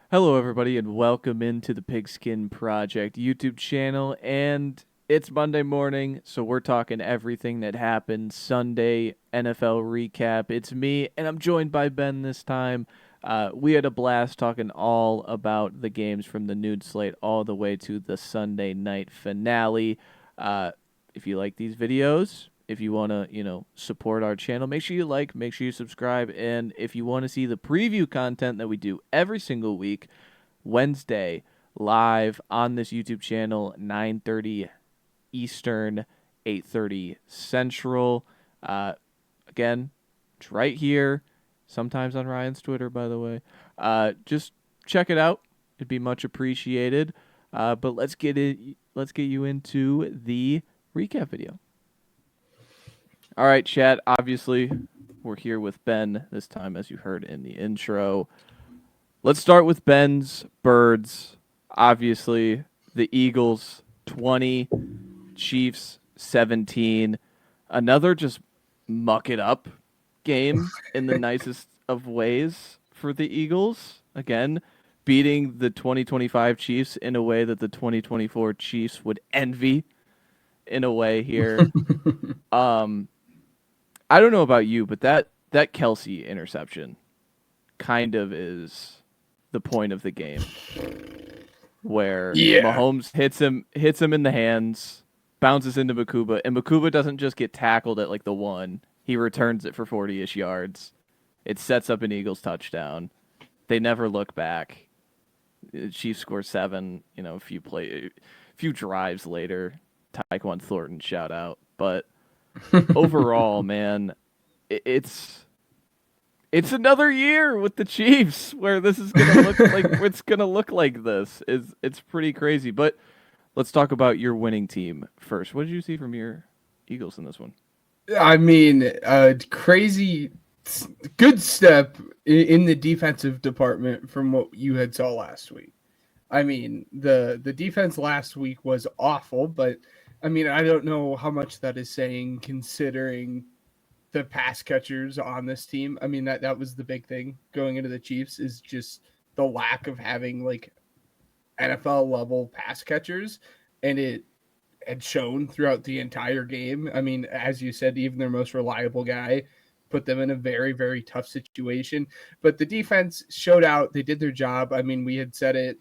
Hello, everybody, and welcome into the Pigskin Project YouTube channel. And it's Monday morning, so we're talking everything that happened Sunday NFL recap. It's me, and I'm joined by Ben this time. We had a blast talking all about the games from the noon slate all the way to the Sunday night finale. Uh, if you like these videos, if you want to, support our channel, make sure you like, make sure you subscribe, and if you want to see the preview content that we do every single week, Wednesday, live on this YouTube channel, 9:30 Eastern, 8:30 Central. Again, it's right here. Sometimes on Ryan's Twitter, by the way. Just check it out. It'd be much appreciated. But let's get it. Let's get you into the recap video. All right, Chad. Obviously, we're here with Ben this time, as you heard in the intro. Let's start with Ben's Birds. Obviously, the Eagles 20, Chiefs 17. Another just muck it up game in the nicest of ways for the Eagles. Again, beating the 2025 Chiefs in a way that the 2024 Chiefs would envy in a way here. Um, I don't know about you, but that Kelsey interception kind of is the point of the game where Yeah. Mahomes hits him in the hands, bounces into Makuba, and Makuba doesn't just get tackled at like the one. He returns it for 40-ish yards. It sets up an Eagles touchdown. They never look back. Chiefs score 7, a few drives later. Tyquan Thornton shout out. But overall, man, it's another year with the Chiefs where this is gonna look like it's gonna look like this. It's pretty crazy. But let's talk about your winning team first. What did you see from your Eagles in this one? I mean, crazy good step in the defensive department from what you had saw last week. I mean, the defense last week was awful, but I mean, I don't know how much that is saying considering the pass catchers on this team. I mean, that was the big thing going into the Chiefs is just the lack of having like NFL level pass catchers, and it had shown throughout the entire game. I mean, as you said, even their most reliable guy put them in a very, very tough situation. But the defense showed out. They did their job. I mean, we had said it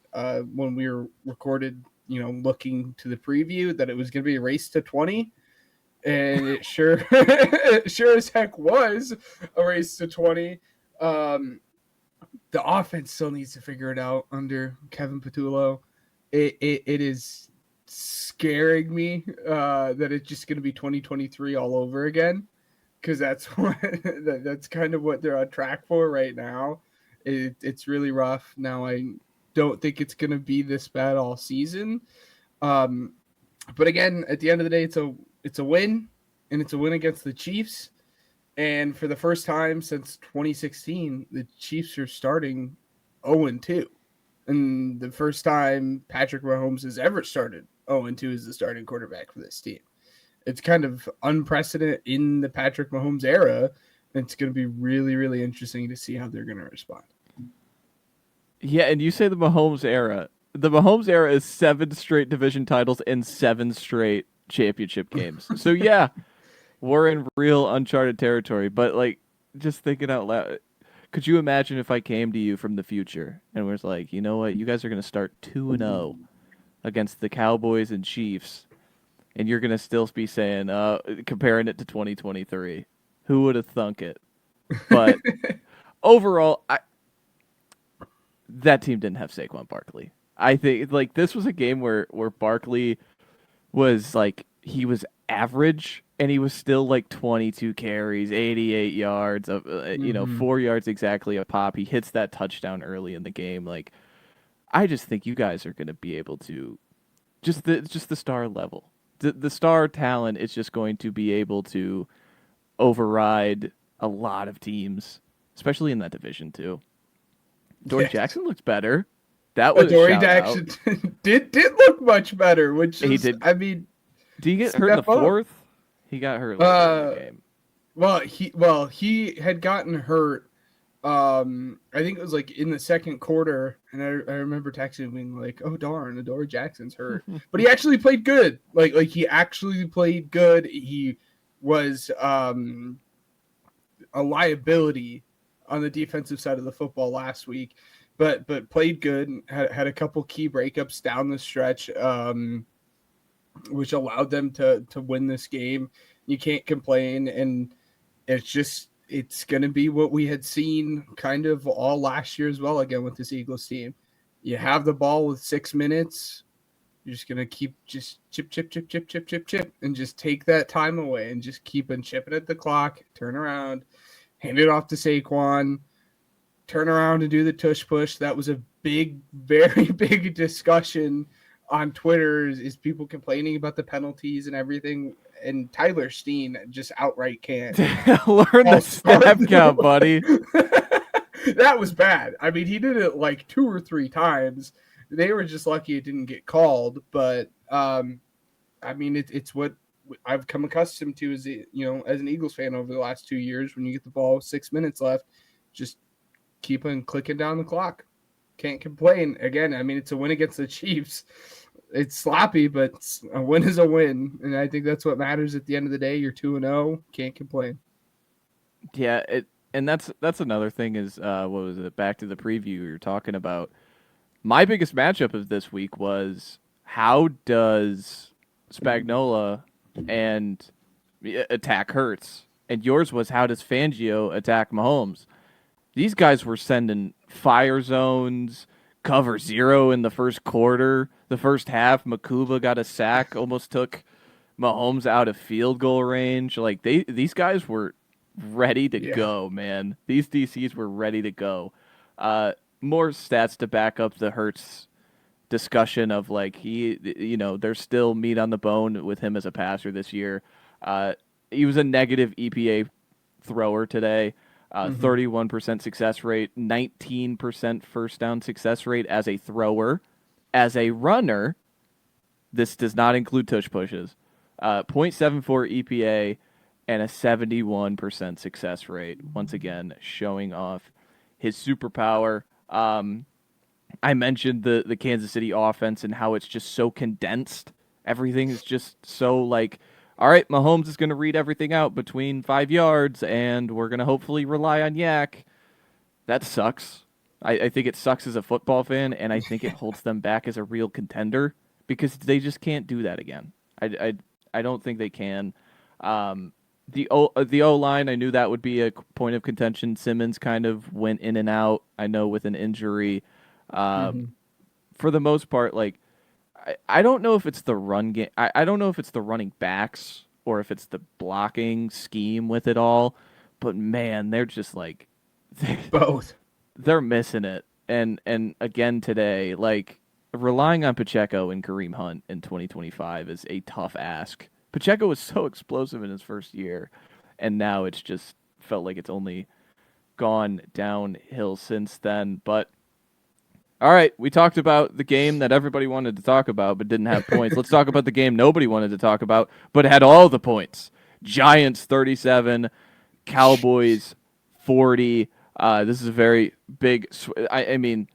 when we were recorded, looking to the preview that it was going to be a race to 20. And it sure, it sure as heck was a race to 20. The offense still needs to figure it out under Kevin Patullo. It is scaring me that it's just going to be 2023 all over again, because that's that's kind of what they're on track for right now. It's really rough. Now I don't think it's going to be this bad all season. But again, at the end of the day, it's a win, and it's a win against the Chiefs. And for the first time since 2016, the Chiefs are starting 0-2. And the first time Patrick Mahomes has ever started 0-2 as the starting quarterback for this team. It's kind of unprecedented in the Patrick Mahomes era. And it's going to be really, really interesting to see how they're going to respond. Yeah, and you say the Mahomes era. The Mahomes era is 7 straight division titles and 7 straight championship games. So yeah, we're in real uncharted territory. But like, just thinking out loud, could you imagine if I came to you from the future and was like, you know what, you guys are going to start 2-0 against the Cowboys and Chiefs, and you're going to still be saying, comparing it to 2023. Who would have thunk it? But overall, that team didn't have Saquon Barkley. I think like this was a game where Barkley was like he was average and he was still like 22 carries, 88 yards of 4 yards exactly a pop. He hits that touchdown early in the game. Like I just think you guys are going to be able to just the star level. The star talent is just going to be able to override a lot of teams, especially in that division too. Dory Yeah. Jackson looks better. That was a Dory shout out. Jackson did look much better, which He is, did. I mean, Did he get hurt in the step up. fourth? He got hurt later in the game. Well, he had gotten hurt I think it was like in the second quarter, and I remember texting being like, "Oh darn, Adoree Jackson's hurt," but he actually played good. Like he actually played good. He was a liability on the defensive side of the football last week, but played good. Had a couple key breakups down the stretch, which allowed them to win this game. You can't complain, and it's going to be what we had seen kind of all last year as well, again, with this Eagles team. You have the ball with 6 minutes. You're just going to keep just chip, and just take that time away and just keep on chipping at the clock, turn around, hand it off to Saquon, turn around and do the tush push. That was a big, very big discussion on Twitter is people complaining about the penalties and everything. And Tyler Steen just outright can't. Learn the snap count, buddy. That was bad. I mean, he did it like 2 or 3 times. They were just lucky it didn't get called. But, I mean, it's what I've come accustomed to as an Eagles fan over the last 2 years. When you get the ball with 6 minutes left, just keep on clicking down the clock. Can't complain. Again, I mean, it's a win against the Chiefs. It's sloppy, but a win is a win, and I think that's what matters at the end of the day. You're 2-0, can't complain. Yeah, and that's another thing is what was it? Back to the preview you were talking about. My biggest matchup of this week was how does Spagnuolo and attack Hurts, and yours was how does Fangio attack Mahomes. These guys were sending fire zones, cover 0 in the first quarter. The first half, Makuba got a sack, almost took Mahomes out of field goal range. Like these guys were ready to go, man. These DCs were ready to go. More stats to back up the Hurts discussion of like there's still meat on the bone with him as a passer this year. He was a negative EPA thrower today. 31% success rate, 19% first down success rate as a thrower. As a runner, this does not include tush pushes. 0.74 EPA and a 71% success rate. Once again, showing off his superpower. I mentioned the Kansas City offense and how it's just so condensed. Everything is just so like, all right, Mahomes is going to read everything out between 5 yards, and we're going to hopefully rely on Yak. That sucks. I think it sucks as a football fan, and I think it holds them back as a real contender because they just can't do that again. I don't think they can. The O-line, I knew that would be a point of contention. Simmons kind of went in and out, I know, with an injury. For the most part, like, I don't know if it's the run game. I don't know if it's the running backs or if it's the blocking scheme with it all. But man, they're just like both. They're missing it. And again today, like relying on Pacheco and Kareem Hunt in 2025 is a tough ask. Pacheco was so explosive in his first year, and now it's just felt like it's only gone downhill since then. But all right, we talked about the game that everybody wanted to talk about but didn't have points. Let's talk about the game nobody wanted to talk about but had all the points. Giants 37, Cowboys 40. This is a very big I mean,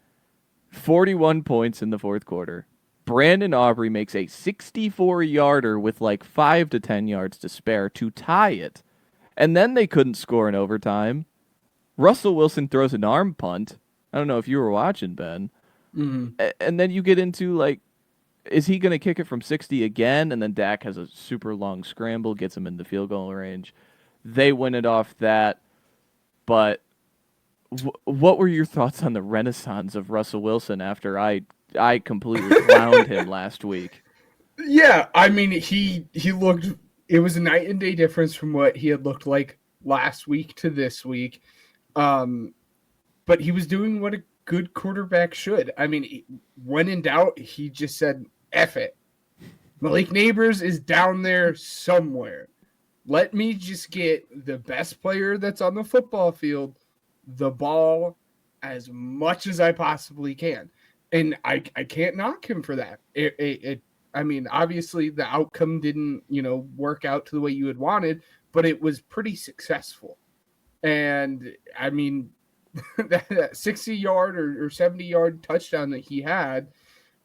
41 points in the fourth quarter. Brandon Aubrey makes a 64-yarder with like 5 to 10 yards to spare to tie it. And then they couldn't score in overtime. Russell Wilson throws an arm punt. I don't know if you were watching, Ben. And then you get into, like, is he going to kick it from 60 again? And then Dak has a super long scramble, gets him into field goal range. They win it off that. But what were your thoughts on the renaissance of Russell Wilson after I completely clowned him last week? Yeah, I mean, he looked – it was a night and day difference from what he had looked like last week to this week. But he was doing what a good quarterback should. I mean, when in doubt, he just said, F it. Malik Neighbors is down there somewhere. Let me just get the best player that's on the football field the ball as much as I possibly can. And I can't knock him for that. I mean, obviously the outcome didn't, work out to the way you had wanted, but it was pretty successful. And I mean, that 60-yard or 70-yard touchdown that he had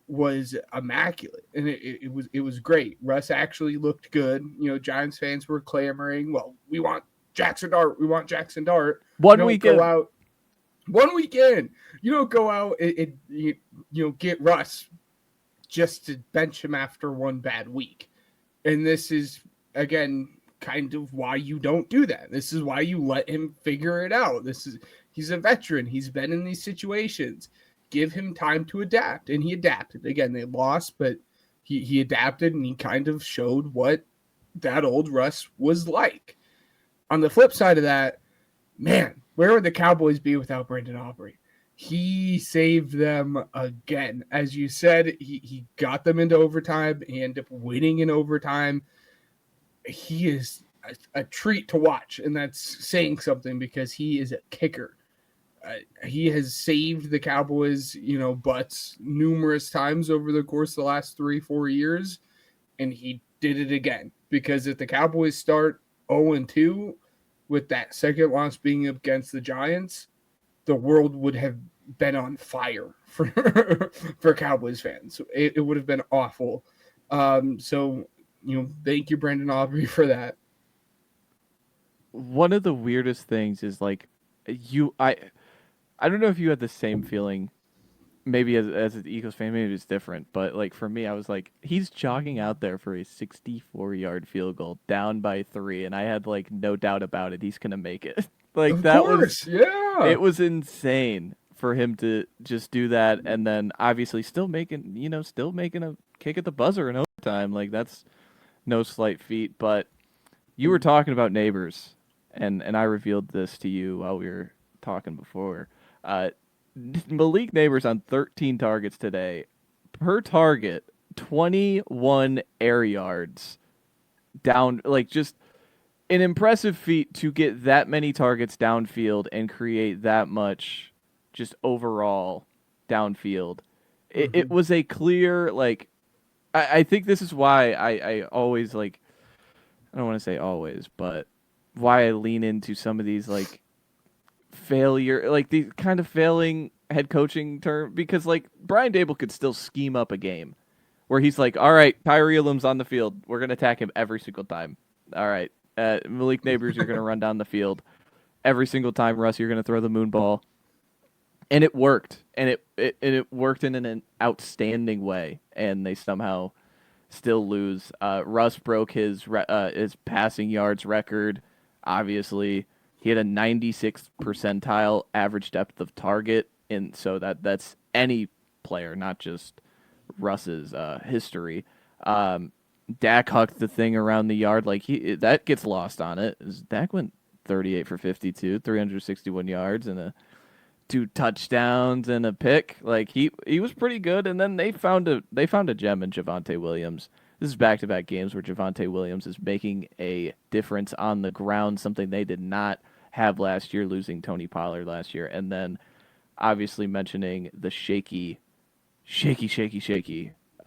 was immaculate, and it was great. Russ actually looked good. Giants fans were clamoring, "Well, we want Jackson Dart. We want Jackson Dart." You One don't go weekend. out 1 weekend. You don't go out and get Russ just to bench him after one bad week. And this is, again, kind of why you don't do that. This is why you let him figure it out. He's a veteran. He's been in these situations. Give him time to adapt. And he adapted. Again, they lost, but he adapted, and he kind of showed what that old Russ was like. On the flip side of that, man, where would the Cowboys be without Brandon Aubrey? He saved them again. As you said, he got them into overtime. He ended up winning in overtime. He is a treat to watch, and that's saying something because he is a kicker. He has saved the Cowboys, butts numerous times over the course of the last 3-4 years, and he did it again. Because if the Cowboys start 0-2 with that second loss being against the Giants, the world would have been on fire for Cowboys fans. It would have been awful. So thank you, Brandon Aubrey, for that. One of the weirdest things is like I don't know if you had the same feeling. Maybe as an Eagles fan, maybe it's different. But like for me, I was like, he's jogging out there for a 64-yard field goal, down by 3, and I had like no doubt about it. He's gonna make it. Like Of that was course, yeah. it was insane for him to just do that, and then obviously still making a kick at the buzzer in overtime. Like that's no slight feat. But you were talking about neighbors, and I revealed this to you while we were talking before. Uh, Malik Neighbors on 13 targets today. Per target, 21 air yards down. Like, just an impressive feat to get that many targets downfield and create that much just overall downfield. It Mm-hmm. was a clear, like, I think this is why I always, like, I don't want to say always, but why I lean into some of these, like, failure, like the kind of failing head coaching term, because like Brian Dable could still scheme up a game where he's like, all right, Tyree Elam's on the field. We're going to attack him every single time. All right, Malik Neighbors, you're going to run down the field every single time. Russ, you're going to throw the moon ball. And it worked. And it worked in an outstanding way. And they somehow still lose. Russ broke his passing yards record, obviously. He had a 96th percentile average depth of target, and so that's any player, not just Russ's history. Dak hucked the thing around the yard, like that gets lost on it. Dak went 38 for 52, 361 yards, and 2 touchdowns and a pick. Like he was pretty good, and then they found a gem in Javonte Williams. This is back-to-back games where Javonte Williams is making a difference on the ground, something they did not have last year, losing Tony Pollard last year, and then obviously mentioning the shaky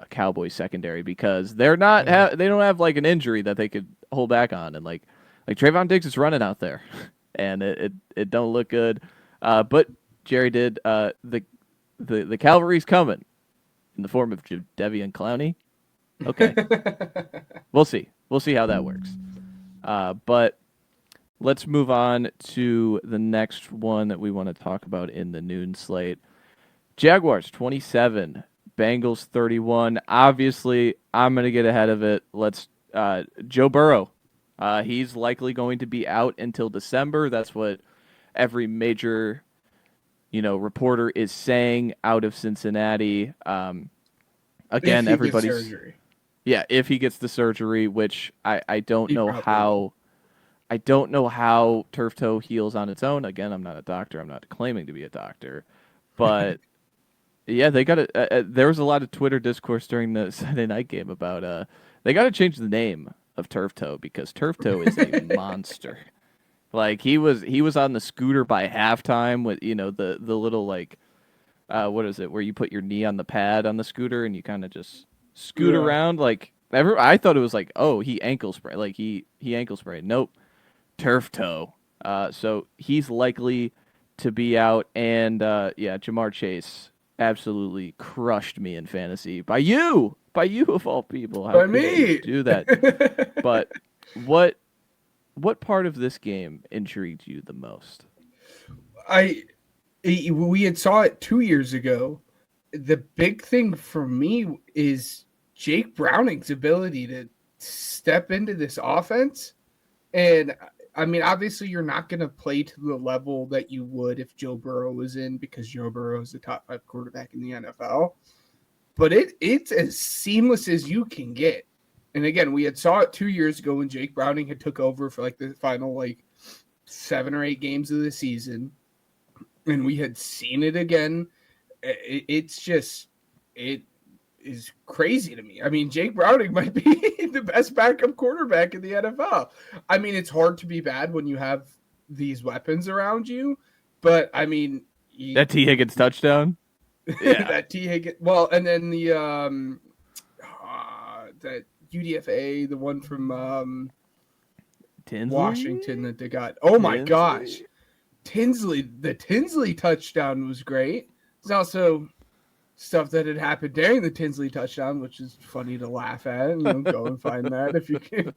Cowboys secondary, because they don't have like an injury that they could hold back on, and like Trayvon Diggs is running out there, and it don't look good. But Jerry did the cavalry's coming in the form of Devian Clowney. Okay, we'll see. We'll see how that works. But let's move on to the next one that we want to talk about in the noon slate. Jaguars 27, Bengals 31. Obviously, I'm going to get ahead of it. Let's Joe Burrow. He's likely going to be out until December. That's what every major, reporter is saying out of Cincinnati. If Again, he gets everybody's surgery, yeah, if he gets the surgery, which I don't he know probably will. how. I don't know how turf toe heals on its own. Again, I'm not a doctor. I'm not claiming to be a doctor, but yeah, they got to. There was a lot of Twitter discourse during the Sunday night game about they got to change the name of turf toe, because turf toe is a monster. Like he was on the scooter by halftime with the little, like, what is it, where you put your knee on the pad on the scooter and you kind of just scoot Yeah. around, like I thought it was like, oh, he ankle spray, like he ankle sprayed. Nope, turf toe. So he's likely to be out. And Jamar Chase absolutely crushed me in fantasy by you of all people. How By could you me. do that? But what what part of this game intrigued you the most? I we had saw it 2 years ago. The big thing for me is Jake Browning's ability to step into this offense. And I mean, obviously, you're not going to play to the level that you would if Joe Burrow was in, because Joe Burrow is the top 5 quarterback in the NFL. But it's as seamless as you can get. And again, we had saw it 2 years ago when Jake Browning had took over for like the final 7 or 8 games of the season, and we had seen it again. It's just it is crazy to me. I mean, Jake Browning might be the best backup quarterback in the NFL. I mean, it's hard to be bad when you have these weapons around you, but I mean, That T Higgins touchdown? Yeah. that T Higgins. Well, and then the that UDFA, the one from Tinsley? Washington that they got. Oh my Tinsley? gosh, the Tinsley touchdown was great. There's also stuff that had happened during the Tinsley touchdown, which is funny to laugh at. Go and find that if you can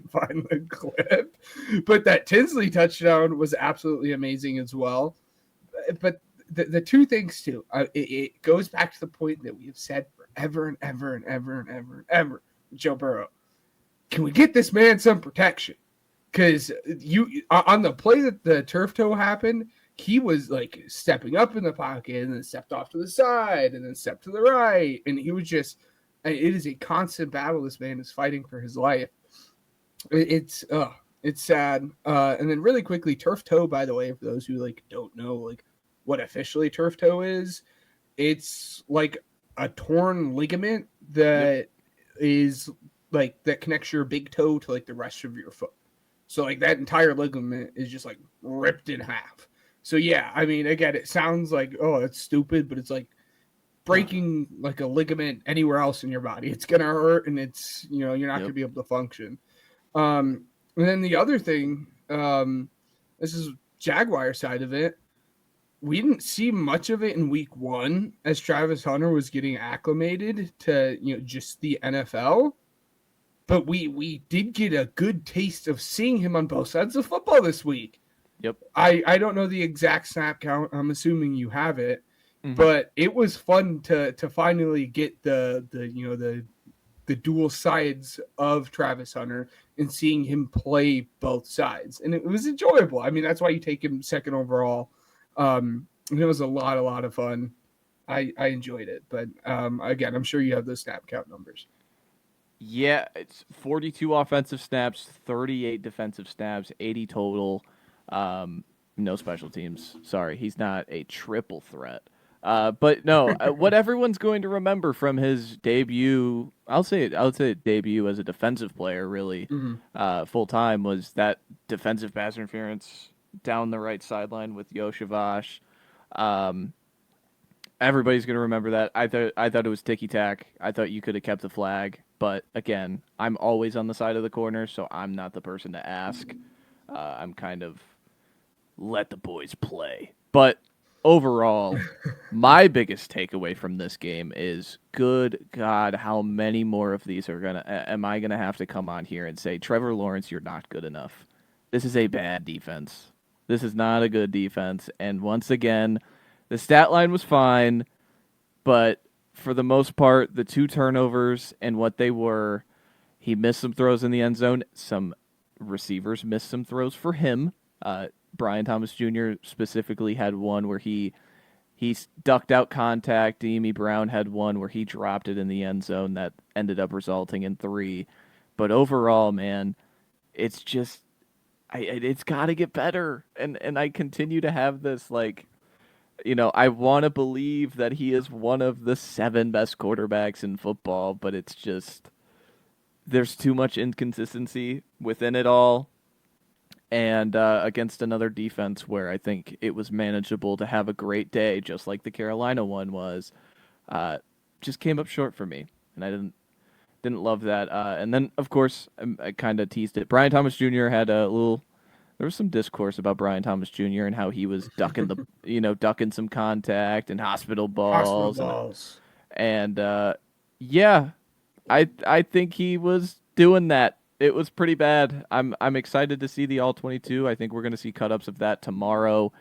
find the clip. But that Tinsley touchdown was absolutely amazing as well. But the two things too, it goes back to the point that we have said forever and ever and ever and ever and ever. Joe Burrow, can we get this man some protection? Because you on the play that the turf toe happened, he was like stepping up in the pocket and then stepped off to the side and then stepped to the right. And he was just, it is a constant battle. This man is fighting for his life. It's sad. And then really quickly, turf toe, by the way, for those who don't know what officially turf toe is, it's like a torn ligament that is that connects your big toe to the rest of your foot. So that entire ligament is just ripped in half. So yeah, I mean, again, it sounds like, oh, it's stupid, but it's breaking a ligament anywhere else in your body. It's gonna hurt, and it's you're not gonna be able to function. And then the other thing, this is Jaguar side of it. We didn't see much of it in week 1 as Travis Hunter was getting acclimated to just the NFL. But we did get a good taste of seeing him on both sides of football this week. Yep. I don't know the exact snap count. I'm assuming you have it, Mm-hmm. but it was fun to finally get the dual sides of Travis Hunter and seeing him play both sides, and it was enjoyable. I mean, that's why you take him second overall. And it was a lot of fun. I enjoyed it, but again, I'm sure you have those snap count numbers. Yeah, it's 42 offensive snaps, 38 defensive snaps, 80 total. No special teams. Sorry, he's not a triple threat. But no, what everyone's going to remember from his debut, I would say debut as a defensive player, really, full time, was that defensive pass interference down the right sideline with Yoshavash. Everybody's gonna remember that. I thought it was ticky tack. I thought you could have kept the flag, but again, I'm always on the side of the corner, so I'm not the person to ask. I'm kind of let the boys play. But overall, my biggest takeaway from this game is, good God, how many more of these am I gonna have to come on here and say, Trevor Lawrence, you're not good enough. This is a bad defense. This is not a good defense. And once again, the stat line was fine, but for the most part, the 2 turnovers and what they were, he missed some throws in the end zone. Some receivers missed some throws for him. Brian Thomas Jr. specifically had one where he ducked out contact. Deemy Brown had one where he dropped it in the end zone that ended up resulting in 3. But overall, man, it's just it's got to get better. And I continue to have this I want to believe that he is one of the 7 best quarterbacks in football, but it's just there's too much inconsistency within it all. And against another defense where I think it was manageable to have a great day, just like the Carolina one was, just came up short for me, and I didn't love that. And then, of course, I kind of teased it. Brian Thomas Jr. had a little there was some discourse about Brian Thomas Jr. and how he was ducking some contact and hospital Hospital balls balls. and yeah, I think he was doing that. It was pretty bad. I'm excited to see the all 22. I think we're going to see cut ups of that tomorrow.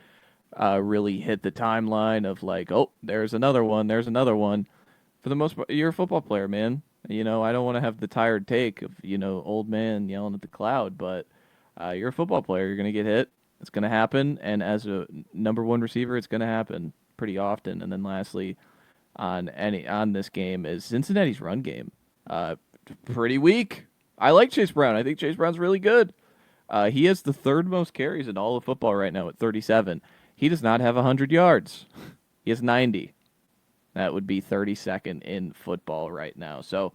Really hit the timeline of like, oh, there's another one. There's another one. For the most part, you're a football player, man. I don't want to have the tired take of old man yelling at the cloud, but you're a football player. You're going to get hit. It's going to happen, and as a number one receiver, it's going to happen pretty often. And then lastly, on this game is Cincinnati's run game. Pretty weak. I like Chase Brown. I think Chase Brown's really good. He has the third most carries in all of football right now at 37. He does not have 100 yards. He has 90. That would be 32nd in football right now. So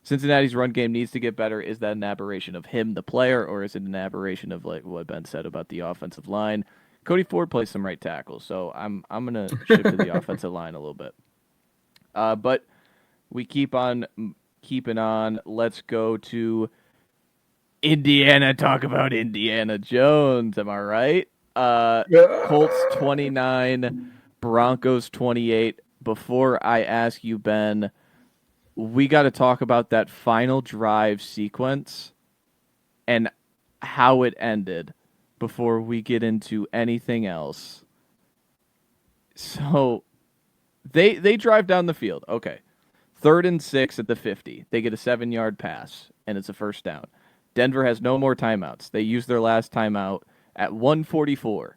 Cincinnati's run game needs to get better. Is that an aberration of him, the player, or is it an aberration of like what Ben said about the offensive line? Cody Ford plays some right tackles, so I'm gonna shift to the offensive line a little bit. But we keep on keeping on. Let's go to Indiana. Talk about Indiana Jones. Am I right? Colts 29, Broncos 28. Before I ask you, Ben, we got to talk about that final drive sequence and how it ended before we get into anything else. So they drive down the field. Okay. 3rd and 6 at the 50. They get a 7-yard pass, and it's a first down. Denver has no more timeouts. They use their last timeout at 1:44.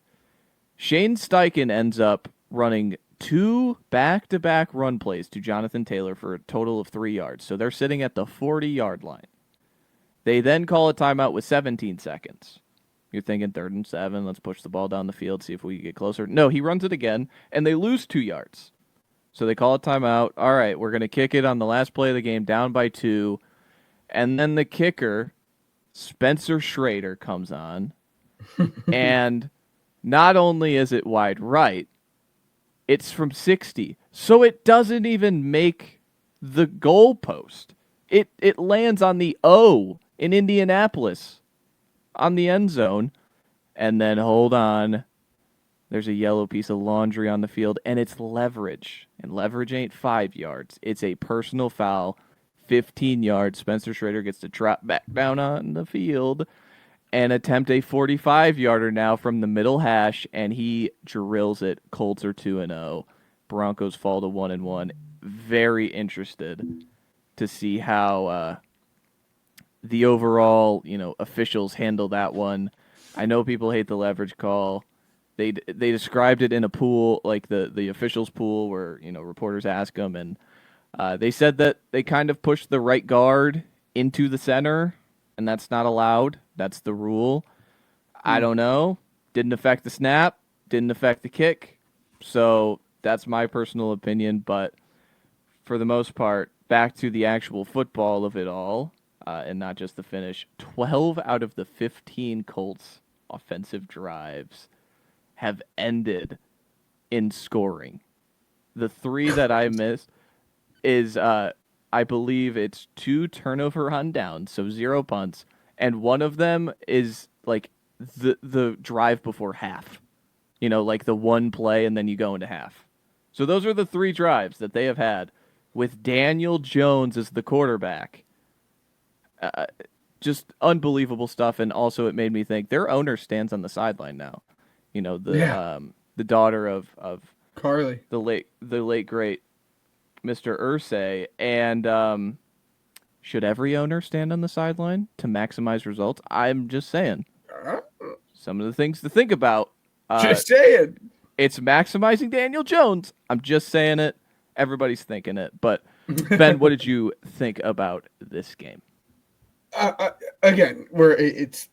Shane Steichen ends up running 2 back-to-back run plays to Jonathan Taylor for a total of 3 yards. So they're sitting at the 40-yard line. They then call a timeout with 17 seconds. You're thinking 3rd and 7, let's push the ball down the field, see if we can get closer. No, he runs it again, and they lose 2 yards. So they call a timeout. All right, we're going to kick it on the last play of the game, down by 2. And then the kicker, Spencer Schrader, comes on. And not only is it wide right, it's from 60. So it doesn't even make the goal post. It lands on the O in Indianapolis on the end zone. And then, hold on, there's a yellow piece of laundry on the field, and it's leverage. And leverage ain't 5 yards. It's a personal foul, 15 yards. Spencer Schrader gets to drop back down on the field and attempt a 45-yarder now from the middle hash, and he drills it. Colts are 2-0. Broncos fall to 1-1. Very interested to see how the overall officials handle that one. I know people hate the leverage call. They described it in a pool, like the officials pool, where reporters ask them, and they said that they kind of pushed the right guard into the center, and that's not allowed. That's the rule. I don't know. Didn't affect the snap. Didn't affect the kick. So that's my personal opinion. But for the most part, back to the actual football of it all, and not just the finish. 12 out of the 15 Colts offensive drives have ended in scoring. The 3 that I missed is, I believe it's 2 turnover on downs, so 0 punts, and one of them is like the drive before half. Like the one play and then you go into half. So those are the 3 drives that they have had with Daniel Jones as the quarterback. Just unbelievable stuff, and also it made me think their owner stands on the sideline now. The daughter of Carly, the late great Mr. Irsay, and should every owner stand on the sideline to maximize results? I'm just saying. Some of the things to think about. Just saying. It's maximizing Daniel Jones. I'm just saying it. Everybody's thinking it. But Ben, what did you think about this game? Again, it's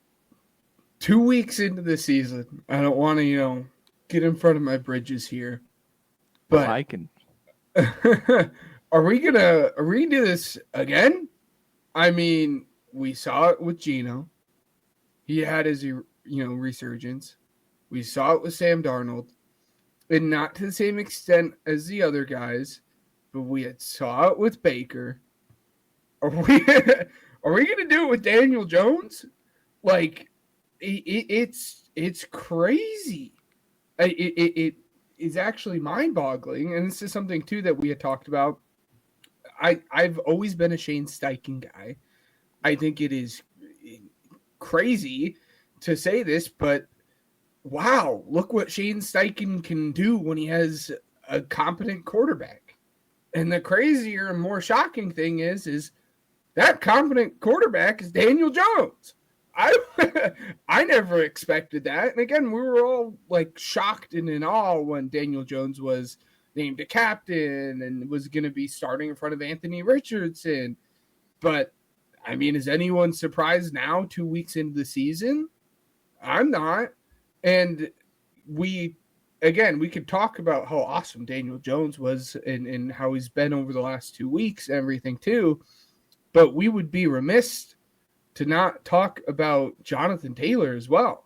2 weeks into the season. I don't want to, get in front of my bridges here. But I can. Are we gonna do this again? I mean, we saw it with Geno. He had his resurgence. We saw it with Sam Darnold, and not to the same extent as the other guys, but we saw it with Baker. Are we gonna do it with Daniel Jones? Like, it's It's crazy. It is actually mind-boggling, and this is something too that we had talked about. I've always been a Shane Steichen guy. I think it is crazy to say this, but wow, look what Shane Steichen can do when he has a competent quarterback. And the crazier and more shocking thing is that competent quarterback is Daniel Jones. I I never expected that. And again, we were all like shocked and in awe when Daniel Jones was named a captain and was going to be starting in front of Anthony Richardson. But I mean, is anyone surprised now 2 weeks into the season? I'm not. And we could talk about how awesome Daniel Jones was and how he's been over the last 2 weeks and everything too. But we would be remiss to not talk about Jonathan Taylor as well.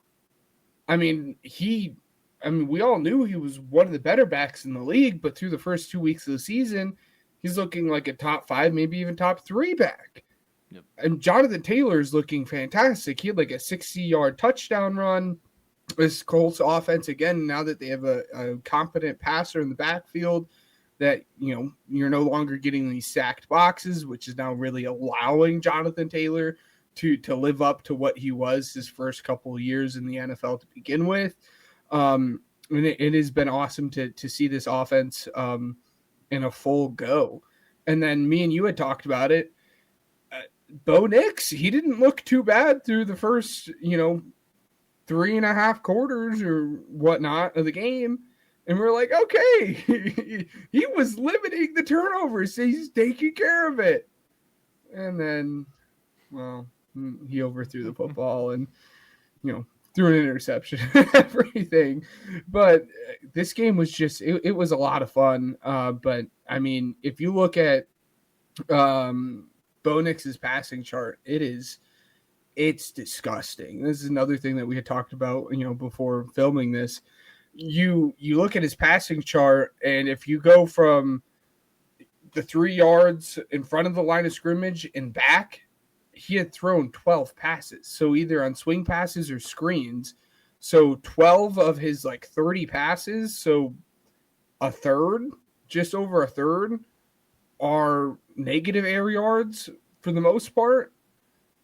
I mean, we all knew he was one of the better backs in the league, but through the first 2 weeks of the season, he's looking like a top 5, maybe even top 3 back. Yep. And Jonathan Taylor is looking fantastic. He had like a 60-yard touchdown run. This Colts offense, again, now that they have a competent passer in the backfield, that, you're no longer getting these sacked boxes, which is now really allowing Jonathan Taylor to live up to what he was his first couple of years in the NFL to begin with. And it has been awesome to see this offense in a full go. And then me and you had talked about it. Bo Nix, he didn't look too bad through the first, 3.5 quarters or whatnot of the game. And we're like, okay, he was limiting the turnovers. So he's taking care of it. And then, well, he overthrew the football and, threw an interception and everything. But this game was just, it was a lot of fun. But, I mean, if you look at Bo Nix's passing chart, it's disgusting. This is another thing that we had talked about, before filming this. You look at his passing chart, and if you go from the 3 yards in front of the line of scrimmage and back, he had thrown 12 passes. So either on swing passes or screens. So 12 of his 30 passes, so a third, just over a third, are negative air yards for the most part.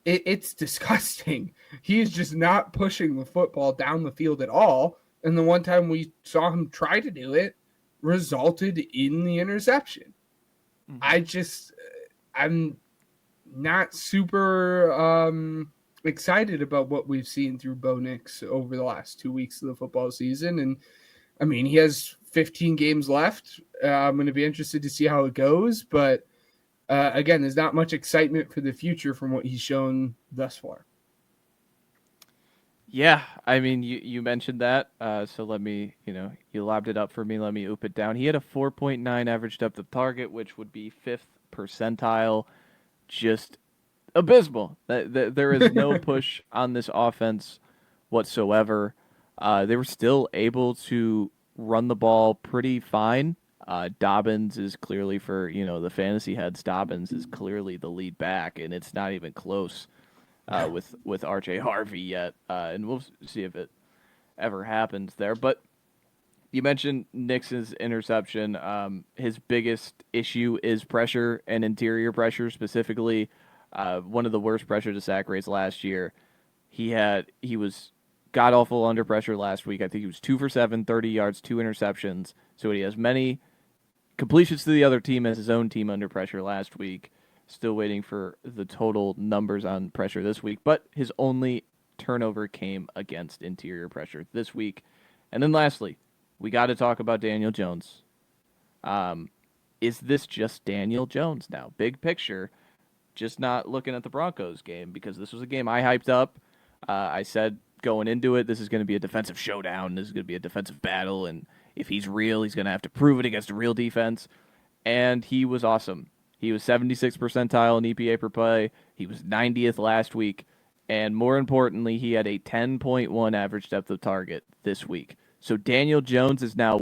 It's disgusting. He is just not pushing the football down the field at all. And the one time we saw him try to do it resulted in the interception. Mm-hmm. I'm not super excited about what we've seen through Bo Nix over the last 2 weeks of the football season. And I mean, he has 15 games left. I'm going to be interested to see how it goes. But again, there's not much excitement for the future from what he's shown thus far. Yeah, I mean, you mentioned that, so let me, you lobbed it up for me, let me oop it down. He had a 4.9 average depth of target, which would be 5th percentile, just abysmal. There is no push on this offense whatsoever. They were still able to run the ball pretty fine. Dobbins is clearly, for, the fantasy heads, Dobbins is clearly the lead back, and it's not even close. With R.J. Harvey yet, and we'll see if it ever happens there. But you mentioned Nix's interception. His biggest issue is pressure and interior pressure, specifically one of the worst pressure to sack rates last year. He was god-awful under pressure last week. I think he was 2 for 7, 30 yards, 2 interceptions. So he has many completions to the other team as his own team under pressure last week. Still waiting for the total numbers on pressure this week, but his only turnover came against interior pressure this week. And then lastly, we got to talk about Daniel Jones. Is this just Daniel Jones now? Big picture, just not looking at the Broncos game, because this was a game I hyped up. I said going into it, this is going to be a defensive showdown. This is going to be a defensive battle, and if he's real, he's going to have to prove it against a real defense. And he was awesome. He was 76th percentile in EPA per play. He was 90th last week. And more importantly, he had a 10.1 average depth of target this week. So Daniel Jones is now,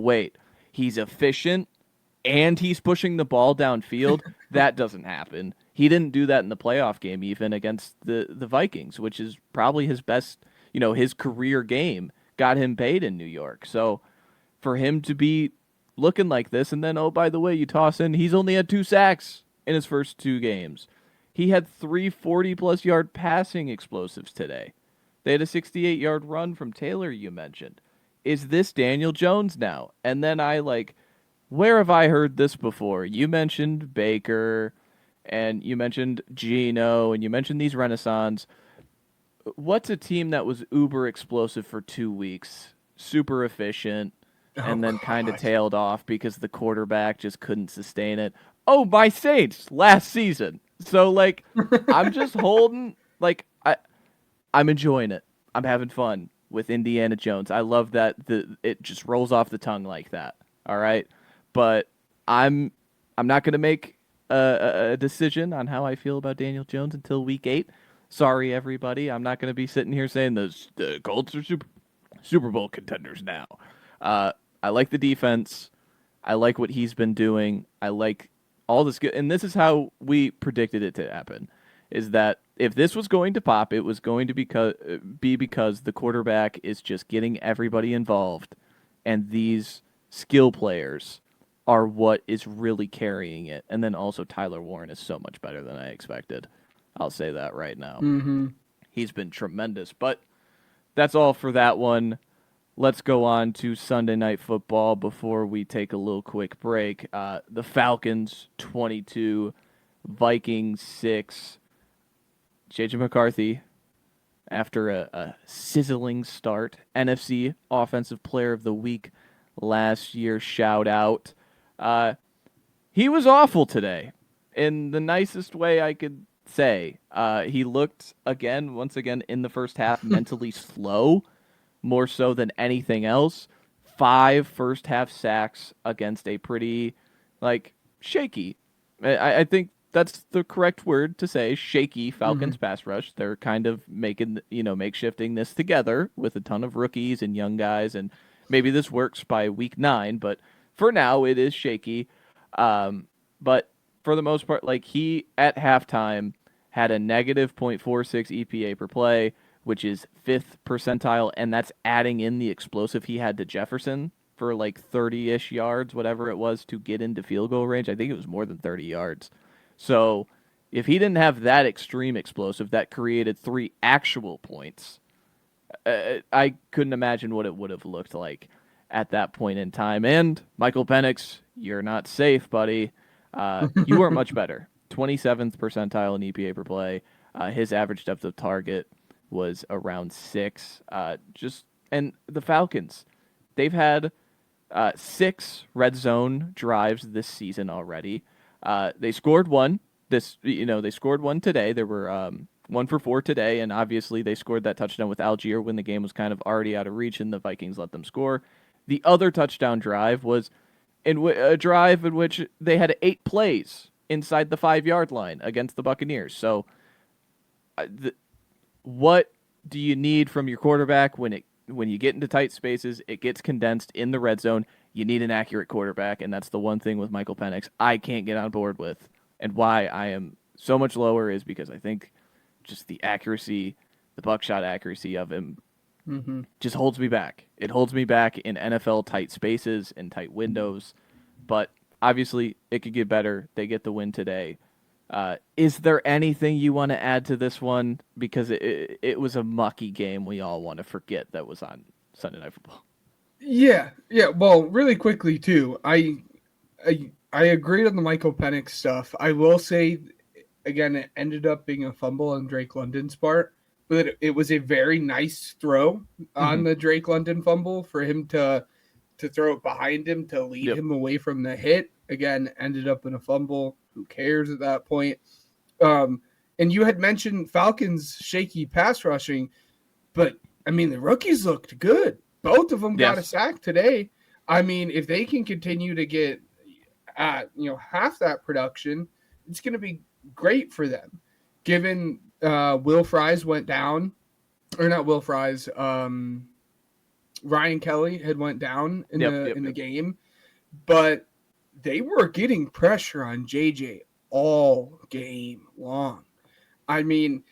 he's efficient and he's pushing the ball downfield. That doesn't happen. He didn't do that in the playoff game even against the Vikings, which is probably his best his career game got him paid in New York. So for him to be looking like this, and then, oh, by the way, you toss in, he's only had 2 sacks in his first 2 games. He had 3 40-plus yard passing explosives today. They had a 68-yard run from Taylor, you mentioned. Is this Daniel Jones now? And then where have I heard this before? You mentioned Baker, and you mentioned Geno, and you mentioned these Renaissance. What's a team that was uber explosive for 2 weeks, super efficient, and then kind of tailed off because the quarterback just couldn't sustain it? Oh, my Saints last season. So I'm just holding I'm enjoying it. I'm having fun with Indiana Jones. I love that it just rolls off the tongue like that. All right, but I'm not gonna make a decision on how I feel about Daniel Jones until week 8. Sorry, everybody. I'm not gonna be sitting here saying the Colts are Super Bowl contenders now. I like the defense. I like what he's been doing. I like all this good, and this is how we predicted it to happen. Is that if this was going to pop, it was going to be because the quarterback is just getting everybody involved, and these skill players are what is really carrying it. And then also Tyler Warren is so much better than I expected. I'll say that right now. Mm-hmm. He's been tremendous. But that's all for that one. Let's go on to Sunday Night Football before we take a little quick break. The Falcons 22, Vikings 6. J.J. McCarthy, after a sizzling start, NFC Offensive Player of the Week last year, shout out. He was awful today, in the nicest way I could say. He looked, once again, in the first half, mentally slow, more so than anything else. 5 first-half sacks against a pretty, shaky. I think that's the correct word to say, shaky Falcons pass rush. They're kind of makeshifting this together with a ton of rookies and young guys, and maybe this works by week 9, but for now it is shaky. But for the most part, he at halftime had a negative .46 EPA per play, which is 5th percentile, and that's adding in the explosive he had to Jefferson for 30-ish yards, whatever it was, to get into field goal range. I think it was more than 30 yards. So if he didn't have that extreme explosive that created 3 actual points, I couldn't imagine what it would have looked like at that point in time. And Michael Penix, you're not safe, buddy. You weren't much better. 27th percentile in EPA per play. His average depth of target was around 6. And the Falcons, they've had 6 red zone drives this season already. They scored one. They scored one today. There were 1 for 4 today, and obviously they scored that touchdown with Algier when the game was kind of already out of reach, and the Vikings let them score. The other touchdown drive was a drive in which they had 8 plays inside the 5-yard line against the Buccaneers. So, what do you need from your quarterback when you get into tight spaces? It gets condensed in the red zone. You need an accurate quarterback, and that's the one thing with Michael Penix I can't get on board with. And why I am so much lower is because I think just the accuracy, the buckshot accuracy of him just holds me back. It holds me back in NFL tight spaces and tight windows. But obviously, it could get better. They get the win today. Is there anything you want to add to this one? Because it was a mucky game we all want to forget that was on Sunday Night Football. Yeah. Well, really quickly too, I agreed on the Michael Penix stuff. I will say, again, it ended up being a fumble on Drake London's part, but it was a very nice throw on the Drake London fumble for him to throw it behind him to lead him away from the hit. Again, ended up in a fumble. Who cares at that point? And you had mentioned Falcons' shaky pass rushing, but I mean the rookies looked good. Both of them got a sack today. I mean, if they can continue to get half that production, it's going to be great for them. Given Will Fries went down, or not Will Fries, Ryan Kelly had went down in the game, but they were getting pressure on JJ all game long. I mean,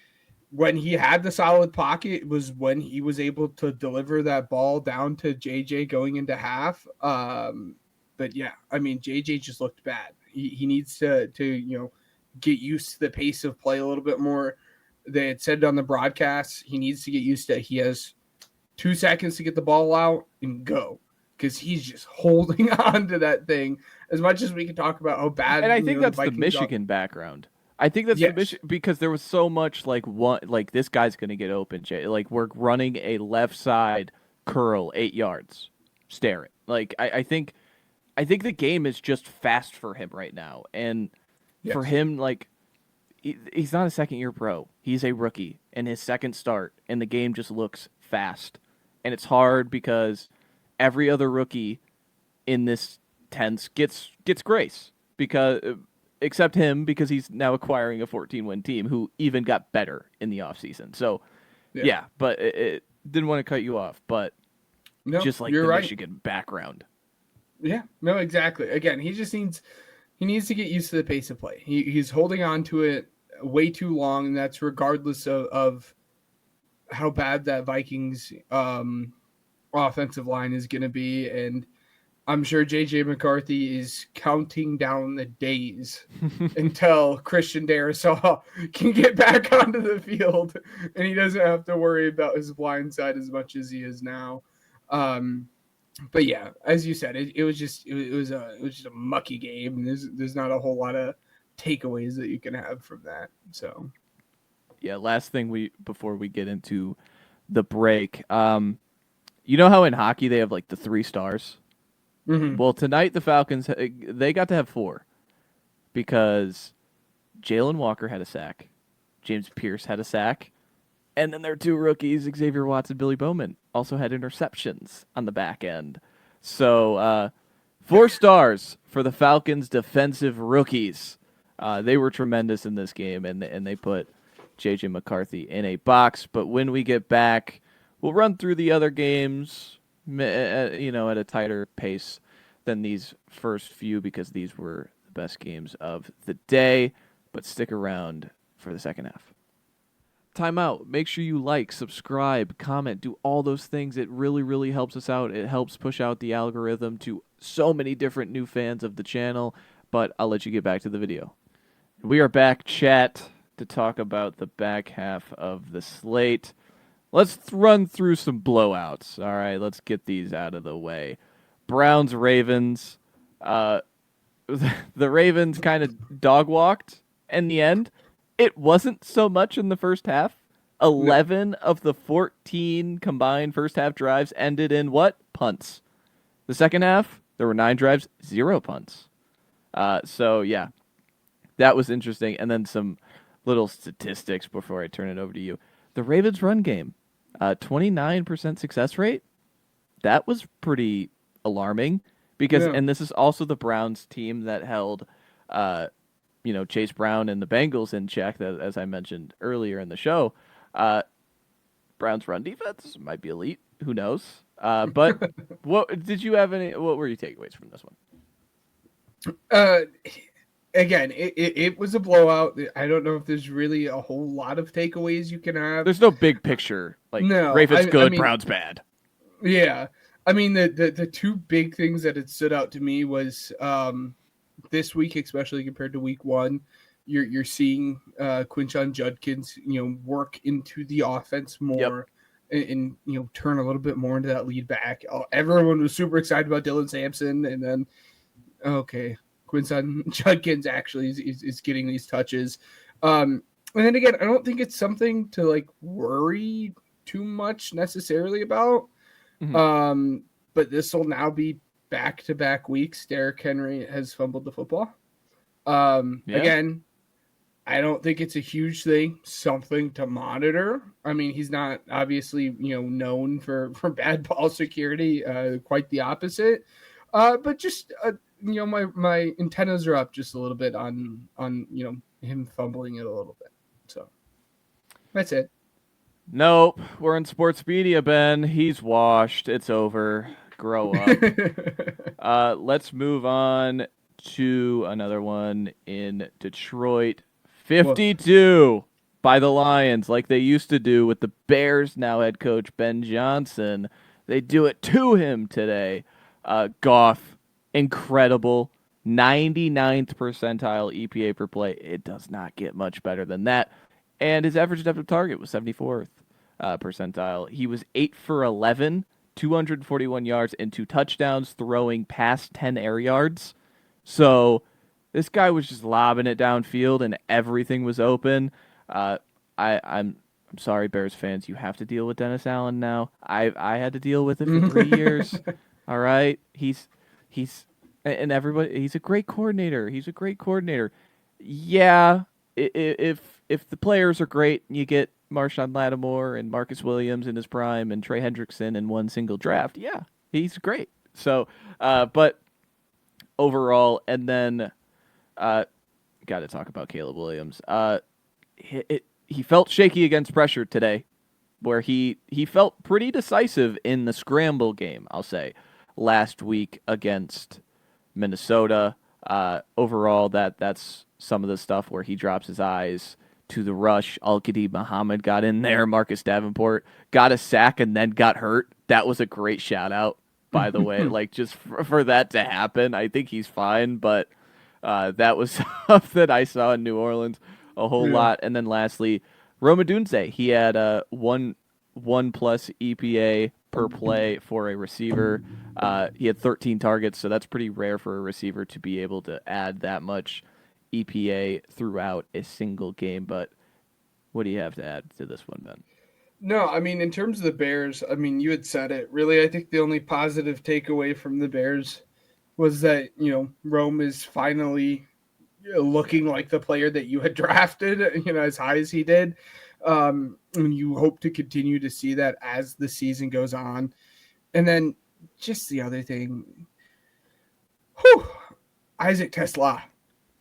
when he had the solid pocket was when he was able to deliver that ball down to JJ going into half. But yeah, I mean, JJ just looked bad. He needs to get used to the pace of play a little bit more. They had said on the broadcast he needs to get used to it. He has 2 seconds to get the ball out and go, because he's just holding on to that thing. As much as we can talk about how bad, And I think that's the Vikings Michigan background. I think that's the Michigan, because there was so much like this guy's going to get open. Like we're running a left side curl 8 yards, stare it. Like I think the game is just fast for him right now, and for him, like he's not a second-year pro. He's a rookie in his second start, and the game just looks fast. And it's hard because every other rookie in this tense gets grace, because except him, because he's now acquiring a 14-win team who even got better in the offseason. So yeah, but it didn't want to cut you off, but just like the Michigan background. Yeah, no, exactly. Again, he needs to get used to the pace of play. He's holding on to it way too long, and that's regardless of how bad that Vikings offensive line is going to be. And I'm sure J.J. McCarthy is counting down the days until Christian Darrisaw can get back onto the field, and he doesn't have to worry about his blind side as much as he is now. But yeah, as you said, it was just a mucky game. There's not a whole lot of takeaways that you can have from that. So yeah, last thing before we get into the break, you know how in hockey they have like the 3 stars? Mm-hmm. Well, tonight the Falcons, they got to have 4, because Jalen Walker had a sack, James Pierce had a sack, and then their 2 rookies, Xavier Watts and Billy Bowman, also had interceptions on the back end. So 4 stars for the Falcons' defensive rookies. They were tremendous in this game, and they put J.J. McCarthy in a box. But when we get back, we'll run through the other games, at a tighter pace than these first few, because these were the best games of the day. But stick around for the second half. Time out. Make sure you like, subscribe, comment, do all those things. It really, really helps us out. It helps push out the algorithm to so many different new fans of the channel. But I'll let you get back to the video. We are back, chat, to talk about the back half of the slate. Let's run through some blowouts. All right, let's get these out of the way. Browns, Ravens. The Ravens kind of dog-walked in the end. It wasn't so much in the first half. 11 of the 14 combined first half drives ended in what? Punts. The second half, there were 9 drives, 0 punts. So, yeah, that was interesting. And then some little statistics before I turn it over to you. The Ravens' run game, 29% success rate. That was pretty alarming, because, and this is also the Browns team that held, Chase Brown and the Bengals in check, as I mentioned earlier in the show. Browns' run defense might be elite. Who knows? But what were your takeaways from this one? Again, it was a blowout. I don't know if there's really a whole lot of takeaways you can have. There's no big picture. Like, no, Ravens good, Browns bad. Yeah. I mean, the 2 big things that had stood out to me was this week, especially compared to week 1, you're seeing Quinshon Judkins, work into the offense more. Yep. And turn a little bit more into that lead back. Everyone was super excited about Dylan Sampson, and then Quinshon Judkins actually is getting these touches. And then again, I don't think it's something to like worry too much necessarily about. Mm-hmm. But this will now be back-to-back weeks. Derrick Henry has fumbled the football. Again, I don't think it's a huge thing, something to monitor. I mean, he's not obviously, known for bad ball security, quite the opposite. But just, my antennas are up just a little bit on him fumbling it a little bit. So that's it. Nope. We're in sports media, Ben. He's washed. It's over. Grow up. Let's move on to another one in Detroit. 52. by the Lions like they used to do with the Bears now head coach Ben Johnson. They do it to him today. Goff, incredible. 99th percentile EPA per play. It does not get much better than that. And his average depth of target was 74th percentile. He was 8 for 11, 241 yards and 2 touchdowns, throwing past 10 air yards. So this guy was just lobbing it downfield, and everything was open. I'm sorry, Bears fans. You have to deal with Dennis Allen now. I had to deal with it for 3 years. All right, he's and everybody. He's a great coordinator. He's a great coordinator. Yeah, if the players are great, and you get Marshawn Lattimore and Marcus Williams in his prime and Trey Hendrickson in one single draft. Yeah, he's great. So, but overall, and then got to talk about Caleb Williams. He felt shaky against pressure today, where he felt pretty decisive in the scramble game, I'll say, last week against Minnesota. Overall, that's some of the stuff where he drops his eyes to the rush. Al-Qadim Muhammad got in there. Marcus Davenport got a sack and then got hurt. That was a great shout out, by the way. Like, just for that to happen, I think he's fine, but that was stuff that I saw in New Orleans a whole lot. And then lastly, Rome Odunze. He had a one plus EPA per play for a receiver. He had 13 targets, so that's pretty rare for a receiver to be able to add that much EPA throughout a single game. But what do you have to add to this one, Ben? No, I mean, in terms of the Bears, I mean, you had said it. Really, I think the only positive takeaway from the Bears was that, Rome is finally looking like the player that you had drafted, as high as he did. And you hope to continue to see that as the season goes on. And then just the other thing, Isaac Tesla.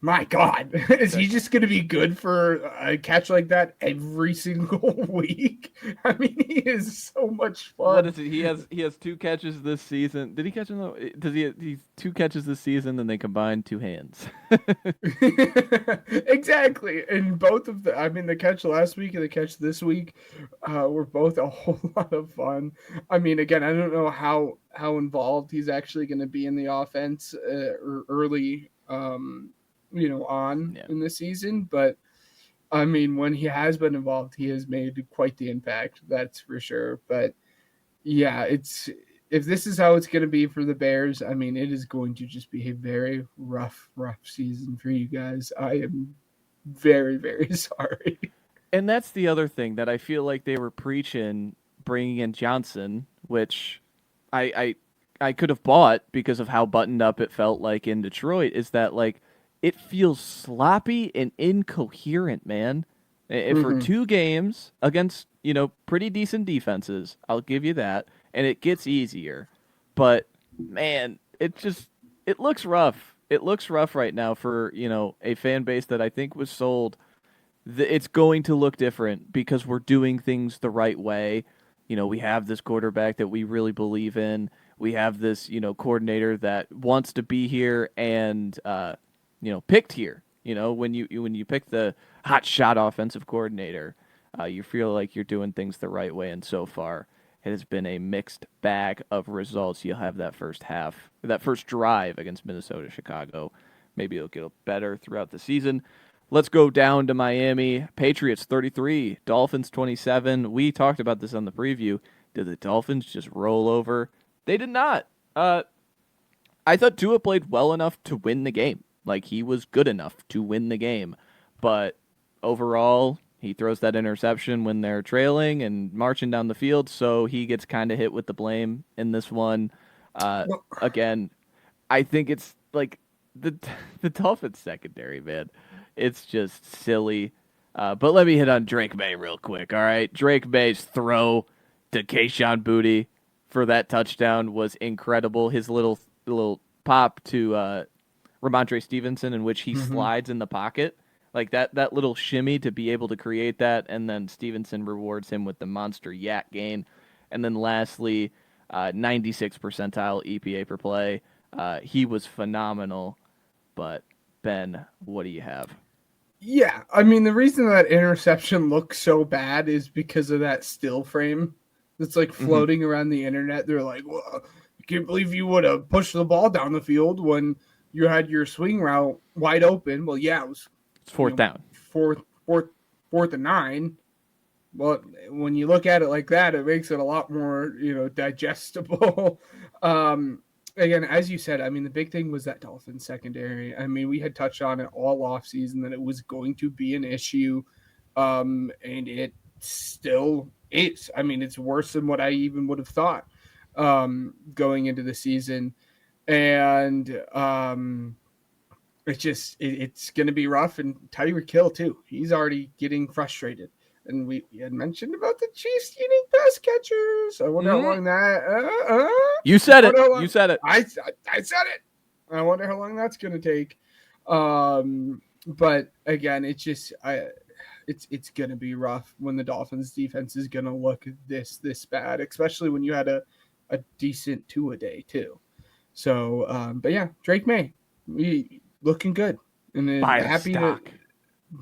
My God, is he just going to be good for a catch like that every single week? I mean, he is so much fun. What is it? He has 2 catches this season. Did he catch them? Does he's 2 catches this season, and they combine 2 hands. Exactly, and both of the catch last week and the catch this week were both a whole lot of fun. I mean, again, I don't know how involved he's actually going to be in the offense early. In the season, but I mean, when he has been involved, he has made quite the impact, that's for sure. But yeah, if this is how it's going to be for the Bears, I mean, it is going to just be a very rough season for you guys. I am very, very sorry. And that's the other thing that I feel like they were preaching, bringing in Johnson, which I could have bought because of how buttoned up it felt like in Detroit, is that, like, it feels sloppy and incoherent, man. For 2 games against, pretty decent defenses, I'll give you that, and it gets easier. But, man, it looks rough. It looks rough right now for, a fan base that I think was sold. It's going to look different because we're doing things the right way. We have this quarterback that we really believe in. We have this, coordinator that wants to be here and, picked here. When you pick the hot shot offensive coordinator, you feel like you're doing things the right way. And so far, it has been a mixed bag of results. You'll have that first drive against Minnesota, Chicago. Maybe it'll get better throughout the season. Let's go down to Miami. Patriots 33, Dolphins 27. We talked about this on the preview. Did the Dolphins just roll over? They did not. I thought Tua played well enough to win the game. Like, he was good enough to win the game. But overall, he throws that interception when they're trailing and marching down the field, so he gets kind of hit with the blame in this one. Again, I think it's like the Dolphins secondary, man. It's just silly. But let me hit on Drake May real quick, all right? Drake May's throw to Kayshon Boutte for that touchdown was incredible. His little pop to Ramondre Stevenson, in which he slides in the pocket, like that little shimmy to be able to create that, and then Stevenson rewards him with the monster yak gain. And then lastly, 96 percentile EPA per play. He was phenomenal. But Ben, what do you have? Yeah, I mean the reason that interception looks so bad is because of that still frame that's like Mm-hmm. floating around the internet. They're like, "Well, I can't believe you would have pushed the ball down the field when you had your swing route wide open." Well, yeah, it was, It's fourth down. fourth, fourth, fourth and 9. Well, when you look at it like that, it makes it a lot more, digestible. um, Again, as you said, I mean, the big thing was that Dolphins secondary. I mean, we had touched on it all offseason that it was going to be an issue, and it still is. I mean, it's worse than what I even would have thought going into the season, and it's going to be rough. And Tyreek Hill too. He's already getting frustrated. And we had mentioned about the Chiefs eating pass catchers. I wonder how long that. You said it. You said it. I said it. I wonder how long that's going to take. But again, it's going to be rough when the Dolphins defense is going to look this bad, especially when you had a decent 2-a-day too. So, but yeah, Drake May, we looking good, and then Buy the happy stock.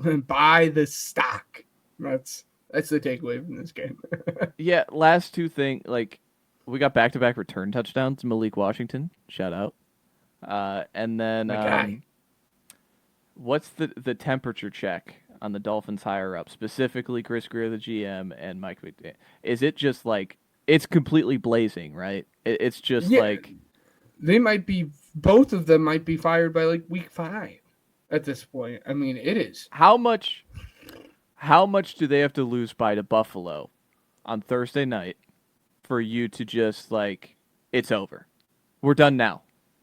to buy the stock. That's the takeaway from this game. Yeah, last two things, like, we got back-to-back return touchdowns. Malik Washington, shout out. And then My guy. what's the temperature check on the Dolphins higher up, specifically Chris Greer, the GM, and Mike McDaniel? Is it just like it's completely blazing, right? It's just Yeah, like they might be. Both of them might be fired by like week 5 at this point. I mean, it is. how much do they have to lose by to Buffalo on Thursday night for you to just like it's over? We're done now.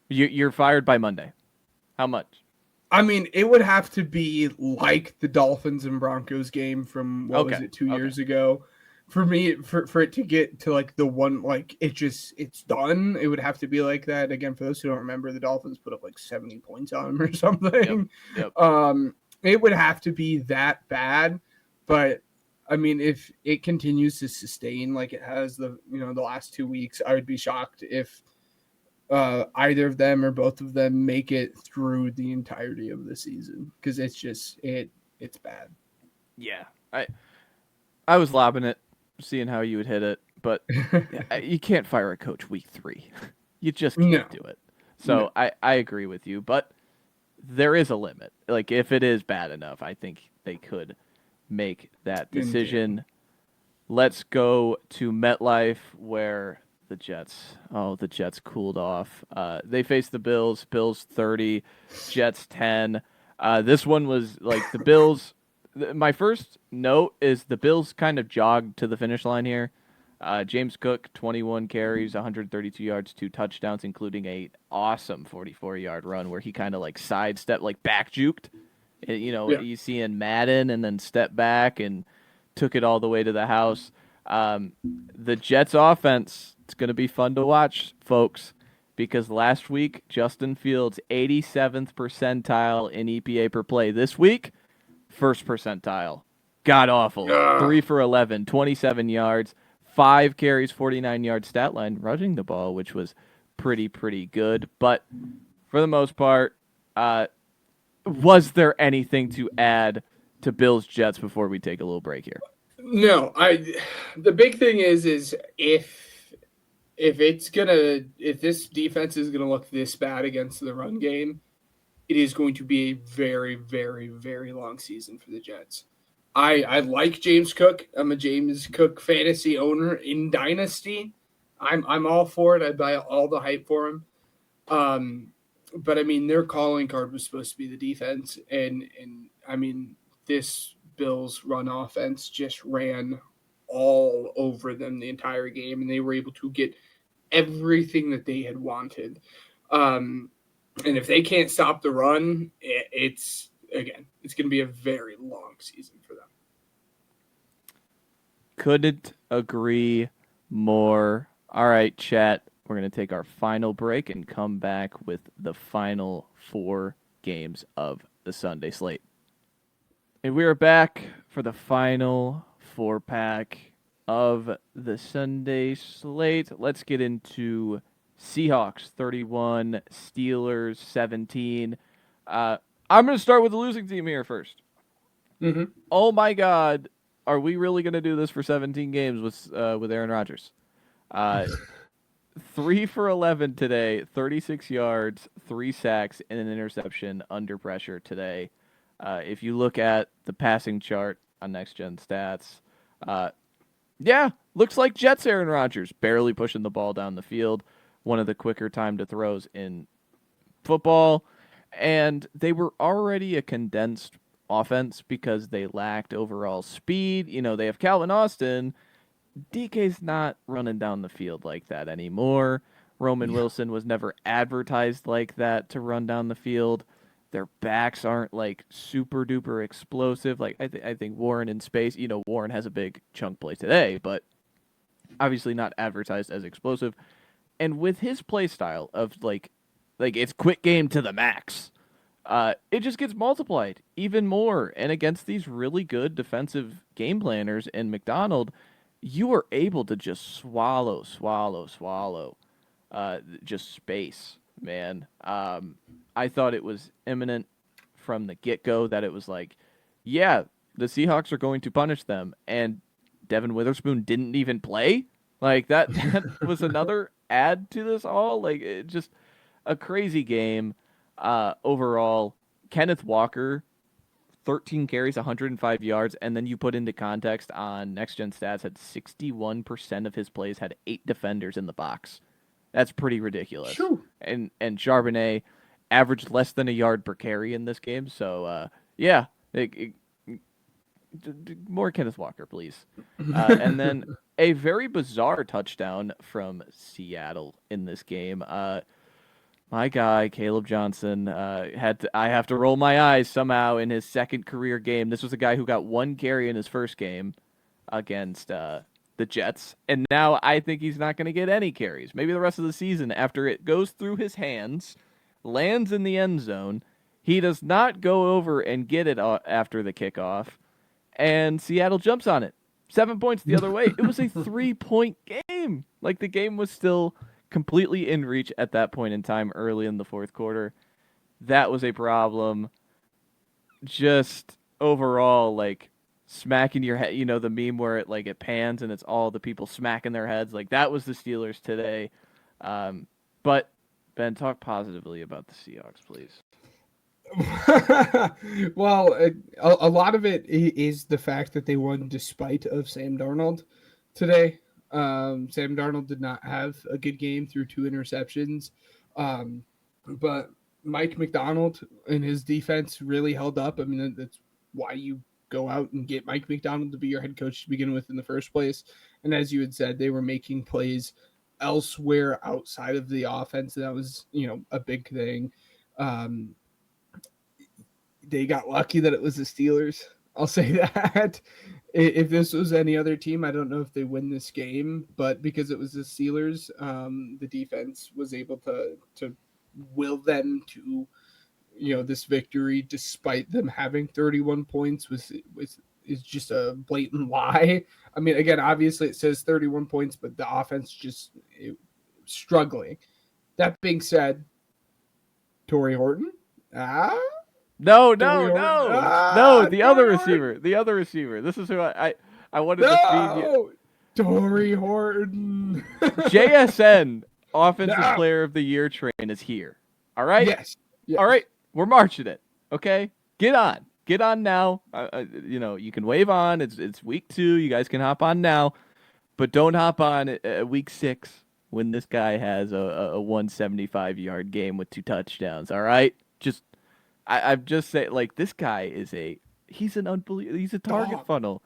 You're fired by Monday. How much? I mean, it would have to be like the Dolphins and Broncos game from what was Okay. it 2 Okay. years ago. For me, for it to get to like the one, like it's done. It would have to be like that again. For those who don't remember, the Dolphins put up like 70 points on them or Yep. something. Yep. It would have to be that bad. But I mean, if it continues to sustain like it has the last 2 weeks, I would be shocked if either of them or both of them make it through the entirety of the season because it's bad. Yeah. I was lobbing it, seeing how you would hit it, but you can't fire a coach week 3. You just can't No. do it. So No. I agree with you, but there is a limit. Like if it is bad enough, I think they could make that decision. Let's go to MetLife where the Jets cooled off. They faced the Bills. Bills 30, Jets 10. This one was like the Bills. My first note is the Bills kind of jogged to the finish line here. James Cook, 21 carries, 132 yards, 2 touchdowns, including a awesome 44-yard run where he kind of like sidestepped, like back juked. You see in Madden and then stepped back and took it all the way to the house. The Jets offense, it's going to be fun to watch, folks, because last week, Justin Fields, 87th percentile in EPA per play. This week, first percentile. God awful. 3 for 11, 27 yards, 5 carries, 49-yard stat line, rushing the ball, which was pretty good. But for the most part, was there anything to add to Bills Jets before we take a little break here? No, the big thing is if this defense is gonna look this bad against the run game, it is going to be a very, very, very long season for the Jets. I like James Cook. I'm a James Cook fantasy owner in Dynasty. I'm all for it. I buy all the hype for him. But I mean, their calling card was supposed to be the defense, and I mean, this Bills run offense just ran all over them the entire game, and they were able to get everything that they had wanted. And if they can't stop the run, it's going to be a very long season for them. Couldn't agree more. All right, chat. We're going to take our final break and come back with the final 4 games of the Sunday slate. And we are back for the final 4-pack of the Sunday slate. Let's get into Seahawks 31, Steelers 17. I'm going to start with the losing team here first. Mm-hmm. Oh my God, are we really going to do this for 17 games with Aaron Rodgers? Uh, 3 for 11 today, 36 yards, 3 sacks, and an interception under pressure today. If you look at the passing chart on Next Gen Stats, uh, yeah, looks like Jets Aaron Rodgers, barely pushing the ball down the field. One of the quicker time to throws in football. And they were already a condensed offense because they lacked overall speed. They have Calvin Austin. DK's not running down the field like that anymore. Roman Yeah. Wilson was never advertised like that to run down the field. Their backs aren't like super duper explosive. Like I think Warren in space. Warren has a big chunk play today, but obviously not advertised as explosive. And with his play style of like it's quick game to the max, it just gets multiplied even more. And against these really good defensive game planners in McDonald, you are able to just swallow, just space, man. I thought it was imminent from the get go that it was like, yeah, the Seahawks are going to punish them, and Devin Witherspoon didn't even play. Like that, that was another add to this all. Like it just a crazy game. Overall, Kenneth Walker, 13 carries, 105 yards, and then you put into context on Next Gen Stats had 61% of his plays had 8 defenders in the box. That's pretty ridiculous. Shoo. And Charbonnet averaged less than a yard per carry in this game. So yeah, more Kenneth Walker, please. And then a very bizarre touchdown from Seattle in this game. My guy Caleb Johnson I have to roll my eyes somehow in his second career game. This was a guy who got 1 carry in his first game against the Jets, and now I think he's not going to get any carries. Maybe the rest of the season after it goes through his hands, lands in the end zone. He does not go over and get it after the kickoff, and Seattle jumps on it. 7 points the other way. It was a 3-point game. Like the game was still completely in reach at that point in time early in the fourth quarter. That was a problem. Just overall, like smacking your head, the meme where it pans and it's all the people smacking their heads. Like that was the Steelers today. But Ben, talk positively about the Seahawks, please. Well, a lot of it is the fact that they won despite of Sam Darnold today. Sam Darnold did not have a good game through 2 interceptions, but Mike McDonald and his defense really held up. I mean, that's why you go out and get Mike McDonald to be your head coach to begin with in the first place. And as you had said, they were making plays elsewhere outside of the offense. That was, a big thing. They got lucky that it was the Steelers. I'll say that. If this was any other team, I don't know if they win this game, but because it was the Steelers, the defense was able to will them to, this victory despite them having 31 points is just a blatant lie. I mean, again, obviously it says 31 points, but the offense just struggling. That being said, Torrey Horton, No, Torrey no, Horton, no, no. The other Torrey receiver. The other receiver. This is who I wanted to feed you. No, Torrey Horton. JSN Offensive No. Player of the Year train is here. All right? Yes. All right. We're marching it. Okay? Get on. Get on now. You can wave on. It's week 2. You guys can hop on now. But don't hop on at week 6 when this guy has a 175-yard game with 2 touchdowns. All right? I'm just saying, like, this guy he's an unbelievable, he's a target funnel.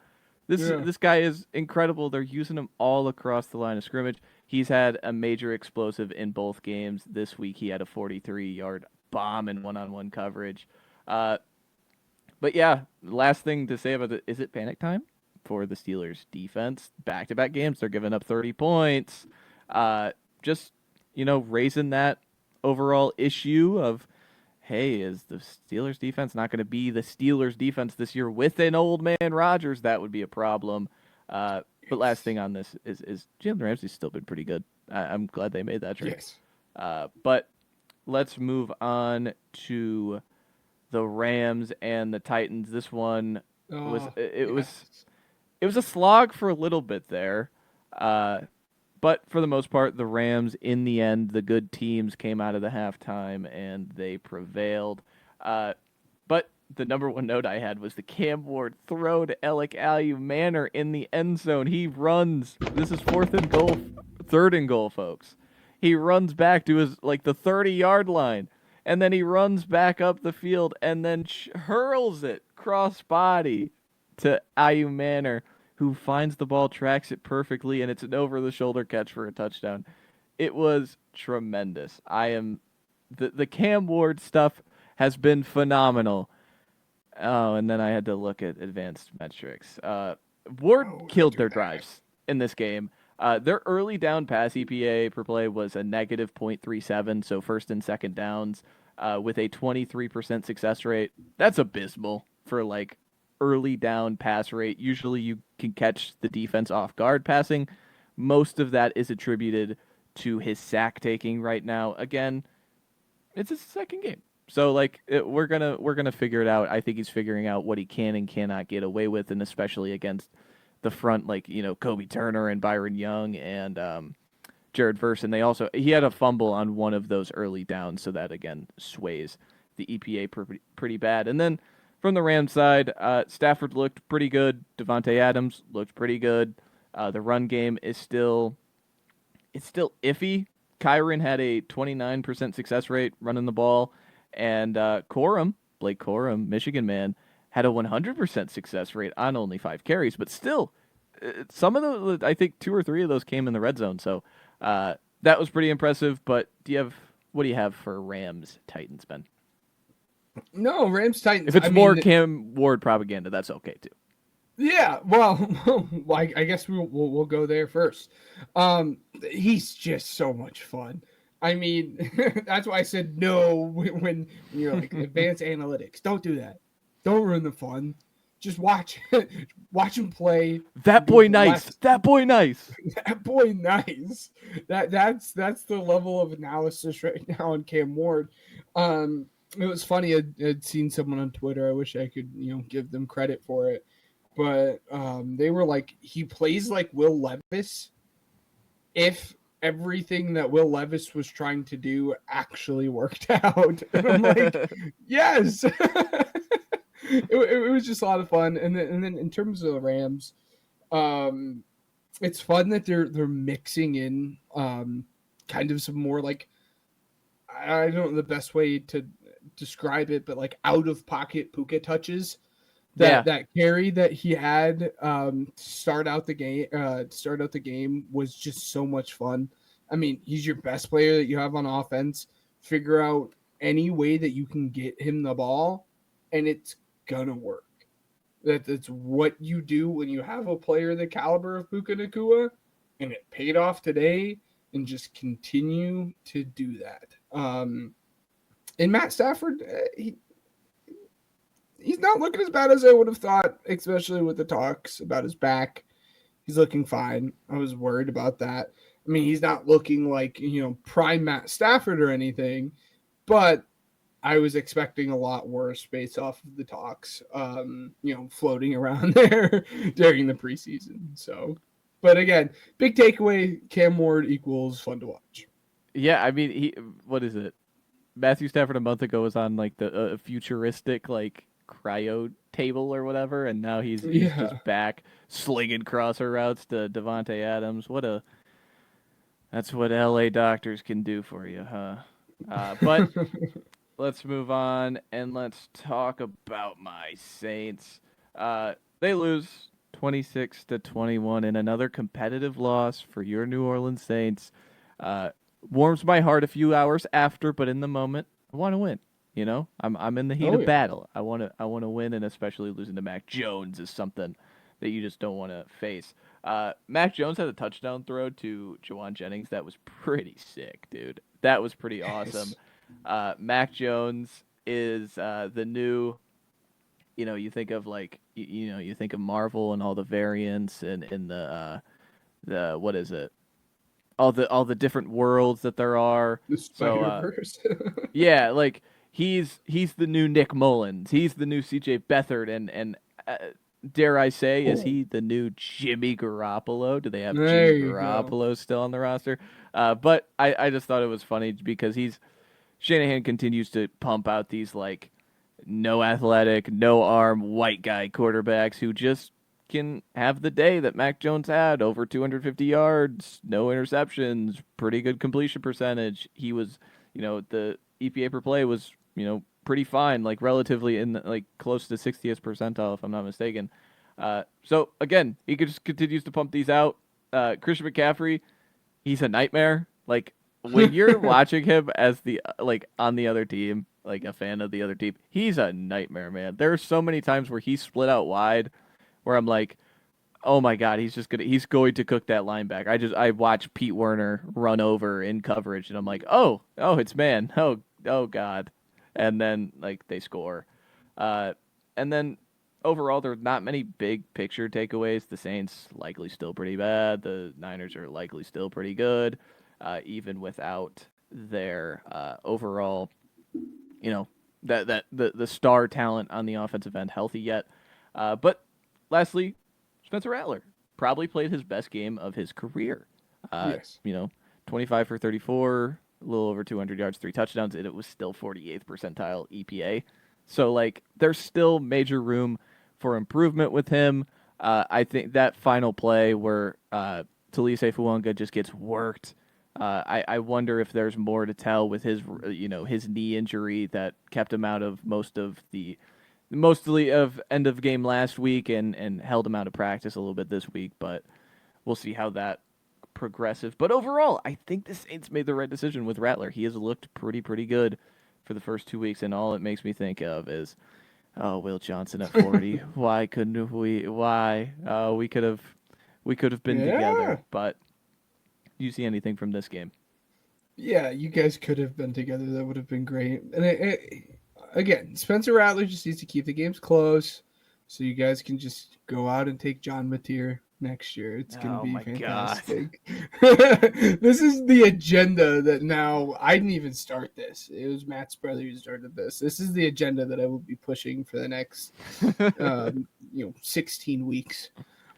This guy is incredible. They're using him all across the line of scrimmage. He's had a major explosive in both games. This week he had a 43-yard bomb in one-on-one coverage. But yeah, last thing to say about it, is it panic time for the Steelers defense? Back-to-back games, they're giving up 30 points. Just, raising that overall issue of, hey, is the Steelers defense not going to be the Steelers defense this year with an old man Rodgers? That would be a problem. But last thing on this is Jalen Ramsey's still been pretty good. I'm glad they made that trade. Yes. But let's move on to the Rams and the Titans. This one It was Oh, it was yes. it was a slog for a little bit there. Uh, but for the most part, the Rams, in the end, the good teams came out of the halftime and they prevailed. Uh, but the number one note I had was the Cam Ward throw to Alec Manor in the end zone. He runs. This is third and goal, folks. He runs back to his like the 30-yard line, and then he runs back up the field and then hurls it cross body to Manor, who finds the ball, tracks it perfectly, and it's an over-the-shoulder catch for a touchdown. It was tremendous. The Cam Ward stuff has been phenomenal. Oh, and then I had to look at advanced metrics. Ward Oh, don't killed do their that. drives in this game. Their early down pass EPA per play was a negative 0.37, so first and second downs, with a 23% success rate. That's abysmal for like early down pass rate. Usually you can catch the defense off guard passing. Most of that is attributed to his sack taking right now. Again, it's his second game. So we're gonna figure it out. I think he's figuring out what he can and cannot get away with, and especially against the front, like Kobe Turner and Byron Young and Jared Verse. And he had a fumble on one of those early downs, so that again sways the EPA pretty bad. And then from the Rams side, Stafford looked pretty good. Devontae Adams looked pretty good. The run game is still iffy. Kyron had a 29% success rate running the ball, and Blake Corum, Michigan man, had a 100% success rate on only 5 carries. But still, some of those, I think 2 or 3 of those came in the red zone. So that was pretty impressive. But what do you have for Rams Titans, Ben? No, Rams If Titans. it's more Cam Ward propaganda, that's okay too. Yeah, well, I guess we'll go there first. He's just so much fun. I mean, that's why I said no when you're like advanced analytics. Don't do that. Don't ruin the fun. Just watch watch him play. That Do boy nice. less. That boy nice. That boy nice. That's the level of analysis right now on Cam Ward. It was funny. I'd seen someone on Twitter. I wish I could give them credit for it, but they were like, he plays like Will Levis if everything that Will Levis was trying to do actually worked out. And I'm like, yes. It was just a lot of fun. And then in terms of the Rams, um, it's fun that they're mixing in kind of some more like, I don't know the best way to describe it, but like out of pocket Puka touches. Yeah. That carry that he had start out the game was just so much fun. I mean, he's your best player that you have on offense. Figure out any way that you can get him the ball, and it's gonna work. That's what you do when you have a player the caliber of Puka Nacua, and it paid off today. And just continue to do that. And Matt Stafford, he's not looking as bad as I would have thought, especially with the talks about his back. He's looking fine. I was worried about that. I mean, he's not looking like, prime Matt Stafford or anything, but I was expecting a lot worse based off of the talks, floating around there during the preseason. So, but again, big takeaway, Cam Ward equals fun to watch. Yeah, I mean, what is it? Matthew Stafford a month ago was on like the futuristic like cryo table or whatever, and now he's Yeah. just back slinging crosser routes to Devontae Adams. That's what LA doctors can do for you, huh? But let's move on and let's talk about my Saints. They lose 26-21 in another competitive loss for your New Orleans Saints. Warms my heart a few hours after, but in the moment, I want to win. I'm in the heat of battle. I want to win, and especially losing to Mac Jones is something that you just don't want to face. Mac Jones had a touchdown throw to Jawan Jennings that was pretty sick, dude. That was pretty awesome. Mac Jones is the new. You think of like you think of Marvel and all the variants and in the what is it? All the different worlds that there are. The So Spider-Verse. yeah, like he's the new Nick Mullins. He's the new CJ Beathard, and dare I say, is he the new Jimmy Garoppolo? Do they have There Jimmy you go. Garoppolo still on the roster? But I just thought it was funny because Shanahan continues to pump out these like no athletic, no arm, white guy quarterbacks who just can have the day that Mac Jones had, over 250 yards, no interceptions, pretty good completion percentage. He was, the EPA per play was, pretty fine, like relatively in like close to 60th percentile if I'm not mistaken. So again, he just continues to pump these out. Christian McCaffrey, he's a nightmare. Like when you're watching him as the like on the other team, like a fan of the other team, he's a nightmare, man. There are so many times where he's split out wide, where I'm like, oh my god, he's going to cook that linebacker. I watch Pete Werner run over in coverage, and I'm like, it's man, oh god, and then like they score, and then overall there's not many big picture takeaways. The Saints likely still pretty bad. The Niners are likely still pretty good, even without their overall, the star talent on the offensive end healthy yet. But lastly, Spencer Rattler probably played his best game of his career. Yes. 25 for 34, a little over 200 yards, 3 touchdowns, and it was still 48th percentile EPA. So, like, there's still major room for improvement with him. I think that final play where Talise Fuanga just gets worked. I wonder if there's more to tell with his knee injury that kept him out of mostly of end of game last week and held him out of practice a little bit this week, but we'll see how that progressive. But overall, I think the Saints made the right decision with Rattler. He has looked pretty good for the first 2 weeks, and all it makes me think of is, oh, Will Johnson at 40. Why couldn't we? Why? We could have been Yeah. together. But do you see anything from this game? Yeah, you guys could have been together. That would have been great. And again, Spencer Rattler just needs to keep the games close, so you guys can just go out and take John Mateer next year. It's gonna Oh be my god. fantastic. This is the agenda that now I didn't even start this. It was Matt's brother who started this. This is the agenda that I will be pushing for the next, 16 weeks.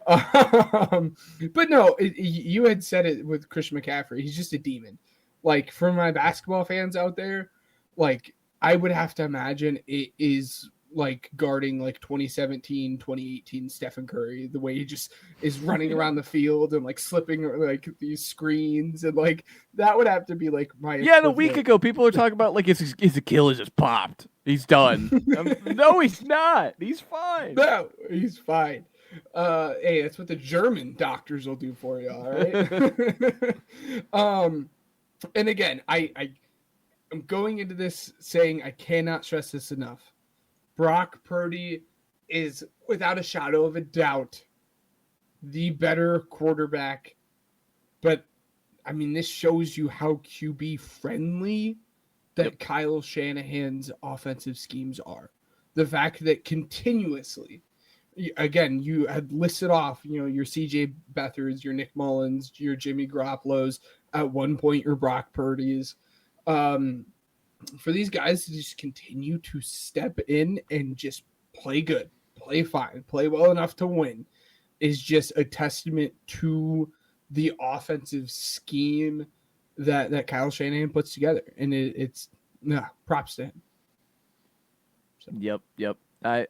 But no, you had said it with Christian McCaffrey. He's just a demon. Like for my basketball fans out there, like I would have to imagine it is like guarding like 2017, 2018 Stephen Curry, the way he just is running around the field and like slipping like these screens and like that would have to be like my Yeah, and a week equivalent. ago, people were talking about like his Achilles just popped. He's done. No, he's not. He's fine. No, he's fine. Hey, that's what the German doctors will do for you, all right? And again, I'm going into this saying I cannot stress this enough. Brock Purdy is, without a shadow of a doubt, the better quarterback. But, I mean, this shows you how QB friendly that Kyle Shanahan's offensive schemes are. The fact that continuously, again, you had listed off, your CJ Beathards, your Nick Mullins, your Jimmy Garoppolo's, at one point your Brock Purdy's. For these guys to just continue to step in and just play good, play fine, play well enough to win is just a testament to the offensive scheme that Kyle Shanahan puts together. And it's props to him. So. Yep. I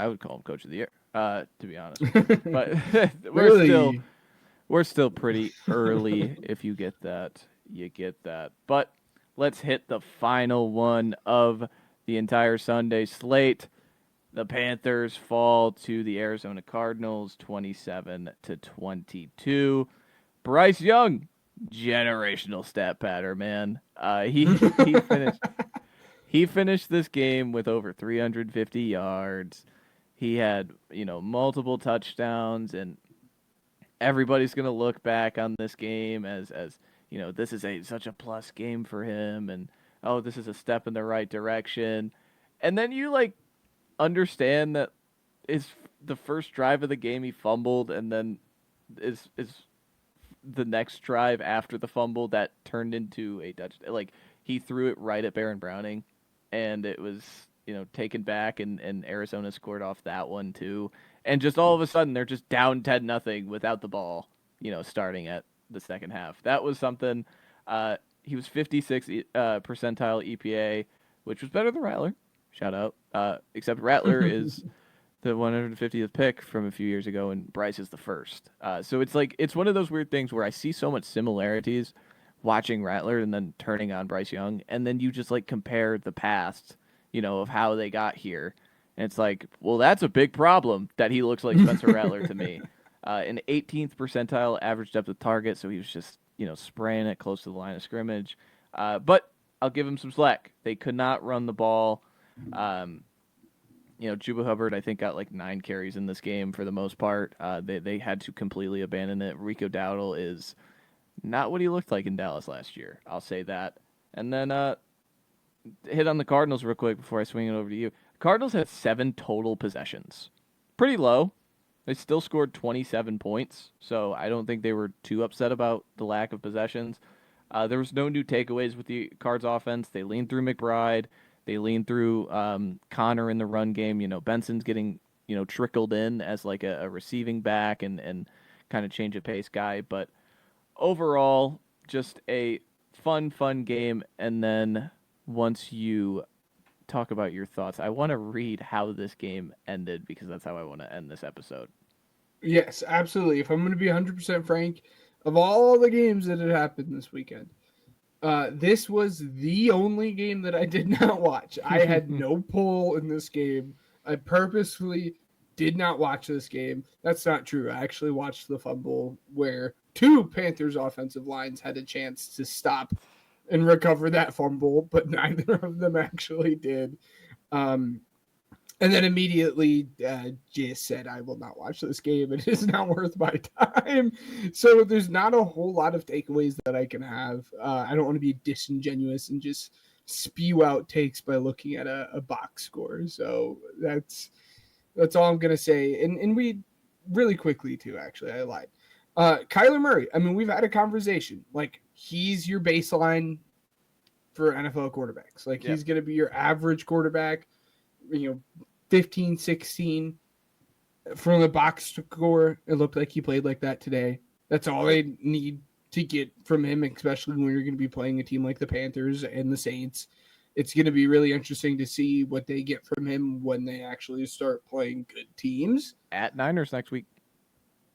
would call him coach of the year, to be honest. But we're still pretty early. If you get that, you get that. But let's hit the final one of the entire Sunday slate. The Panthers fall to the Arizona Cardinals 27-22. Bryce Young, generational stat pattern, man. He finished this game with over 350 yards. He had, multiple touchdowns, and everybody's going to look back on this game as this is such a plus game for him, and this is a step in the right direction. And then you understand that is the first drive of the game he fumbled, and then is the next drive after the fumble that turned into a touchdown. Like he threw it right at Baron Browning, and it was taken back, and Arizona scored off that one too. And just all of a sudden, they're just down 10-0 without the ball, starting at the second half. That was something. He was 56 percentile EPA, which was better than Rattler. Shout out. Except Rattler is the 150th pick from a few years ago, and Bryce is the first. So it's one of those weird things where I see so much similarities watching Rattler and then turning on Bryce Young, and then you just compare the past, of how they got here. And it's well, that's a big problem that he looks like Spencer Rattler to me. An 18th percentile average depth of target, so he was just, spraying it close to the line of scrimmage. But I'll give him some slack. They could not run the ball. Chuba Hubbard, I think, got 9 carries in this game for the most part. They had to completely abandon it. Rico Dowdle is not what he looked like in Dallas last year. I'll say that. And then hit on the Cardinals real quick before I swing it over to you. Cardinals had 7 total possessions. Pretty low. They still scored 27 points, so I don't think they were too upset about the lack of possessions. There was no new takeaways with the Cards offense. They leaned through McBride. They leaned through Connor in the run game. Benson's getting, trickled in as a receiving back and kind of change of pace guy. But overall, just a fun game. And then once you talk about your thoughts, I want to read how this game ended because that's how I want to end this episode. Yes, absolutely. If I'm going to be 100% frank, of all the games that had happened this weekend, this was the only game that I did not watch. I had no pull in this game. I purposefully did not watch this game. That's not true. I actually watched the fumble where 2 Panthers offensive lines had a chance to stop and recover that fumble, but neither of them actually did. And then immediately just said, I will not watch this game. It is not worth my time. So there's not a whole lot of takeaways that I can have. I don't want to be disingenuous and just spew out takes by looking at a box score. So that's all I'm going to say. And we really quickly too, actually, I lied. Kyler Murray, I mean, we've had a conversation. He's your baseline for NFL quarterbacks. He's going to be your average quarterback, 15, 16. From the box score, it looked like he played like that today. That's all they need to get from him, especially when you're going to be playing a team like the Panthers and the Saints. It's going to be really interesting to see what they get from him when they actually start playing good teams. At Niners next week.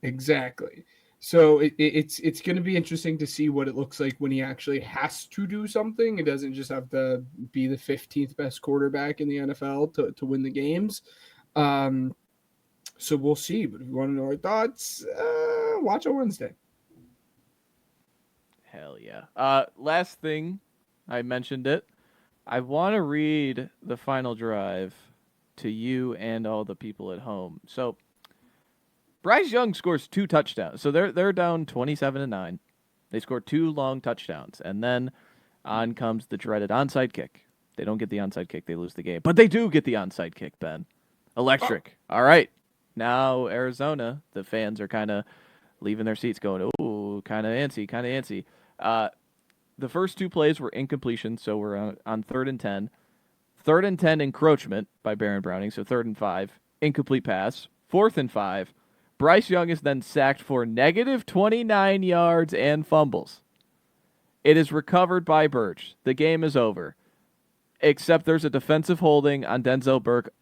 Exactly. So it's going to be interesting to see what it looks like when he actually has to do something. It doesn't just have to be the 15th best quarterback in the NFL to win the games. So we'll see. But if you want to know our thoughts, watch on Wednesday. Hell yeah. Last thing, I mentioned it. I want to read the final drive to you and all the people at home. So Bryce Young scores 2 touchdowns. So they're down 27-9. They score 2 long touchdowns. And then on comes the dreaded onside kick. They don't get the onside kick. They lose the game. But they do get the onside kick, Ben. Electric. All right. Now Arizona, the fans are kind of leaving their seats going, ooh, kind of antsy. The first 2 plays were incompletion, so we're on 3rd and 10. 3rd and 10 encroachment by Baron Browning, so 3rd and 5. Incomplete pass. 4th and 5. Bryce Young is then sacked for negative 29 yards and fumbles. It is recovered by Birch. The game is over. Except there's a defensive holding on Denzel Burke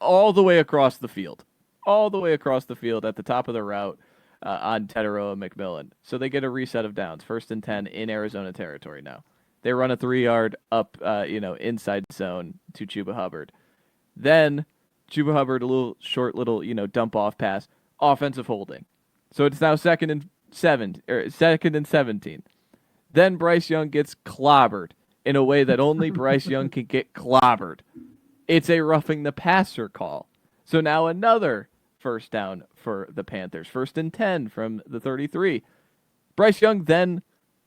all the way across the field. All the way across the field at the top of the route on Teteroa McMillan. So they get a reset of downs. 1st and 10 in Arizona territory now. They run a 3-yard up, inside zone to Chuba Hubbard. Then Chuba Hubbard, a little short, dump off pass. Offensive holding. So it's now 2nd and 17. Then Bryce Young gets clobbered in a way that only Bryce Young can get clobbered. It's a roughing the passer call. So now another first down for the Panthers. 1st and 10 from the 33. Bryce Young then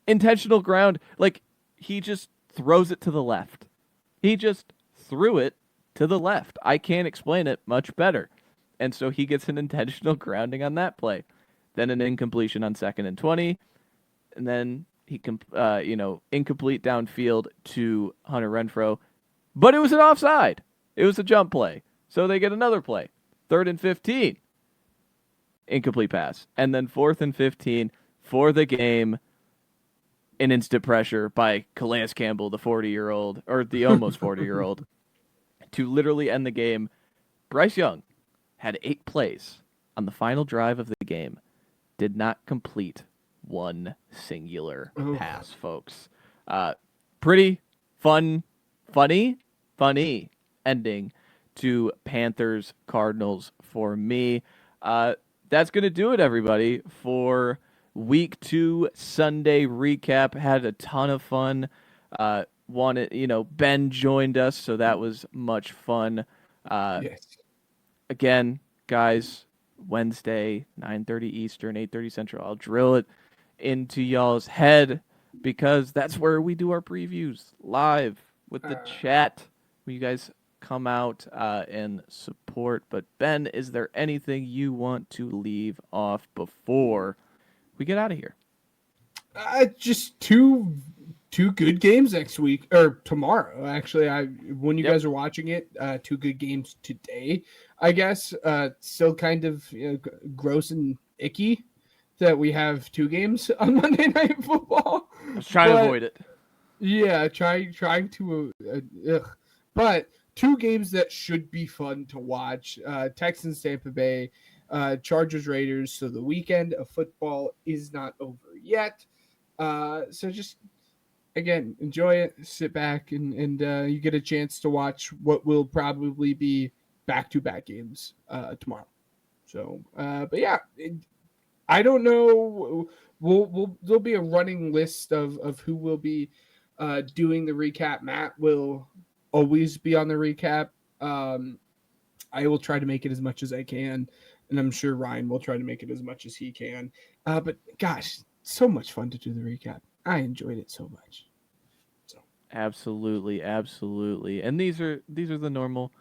intentional ground. He just throws it to the left. He just threw it to the left. I can't explain it much better. And so he gets an intentional grounding on that play. Then an incompletion on 2nd and 20. And then he incomplete downfield to Hunter Renfrow. But it was an offside. It was a jump play. So they get another play. 3rd and 15. Incomplete pass. And then 4th and 15 for the game. An instant pressure by Calais Campbell, the 40-year-old, or the almost 40-year-old, to literally end the game. Bryce Young had 8 plays on the final drive of the game. Did not complete one singular pass, folks. Pretty funny ending to Panthers-Cardinals for me. That's going to do it, everybody, for Week 2 Sunday recap. Had a ton of fun. Ben joined us, so that was much fun. Yes. Again, guys, Wednesday, 9:30 Eastern, 8:30 Central. I'll drill it into y'all's head because that's where we do our previews live with the chat. Where you guys come out and support. But Ben, is there anything you want to leave off before we get out of here? Just two good games next week or tomorrow. Actually, when you guys are watching it, 2 good games today. I guess still kind of gross and icky that we have 2 games on Monday Night Football. I was trying to avoid it. Yeah, trying to. But 2 games that should be fun to watch. Texans, Tampa Bay, Chargers, Raiders. So the weekend of football is not over yet. So just, again, enjoy it. Sit back and you get a chance to watch what will probably be back-to-back games tomorrow. So, but yeah, I don't know. There'll be a running list of who will be doing the recap. Matt will always be on the recap. I will try to make it as much as I can, and I'm sure Ryan will try to make it as much as he can. But gosh, so much fun to do the recap. I enjoyed it so much. So absolutely. And these are the normal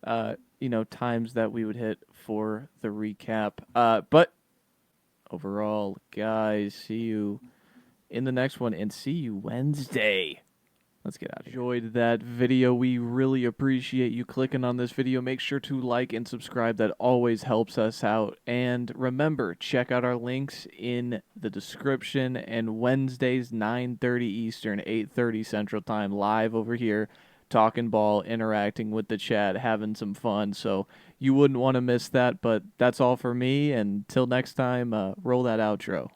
times that we would hit for the recap. But overall, guys, see you in the next one and see you Wednesday. Let's get out of here. Enjoyed that video. We really appreciate you clicking on this video. Make sure to like and subscribe. That always helps us out. And remember, check out our links in the description. And Wednesdays, 9:30 Eastern, 8:30 Central Time, live over here, talking ball, interacting with the chat, having some fun. So you wouldn't want to miss that. But that's all for me. And till next time, roll that outro.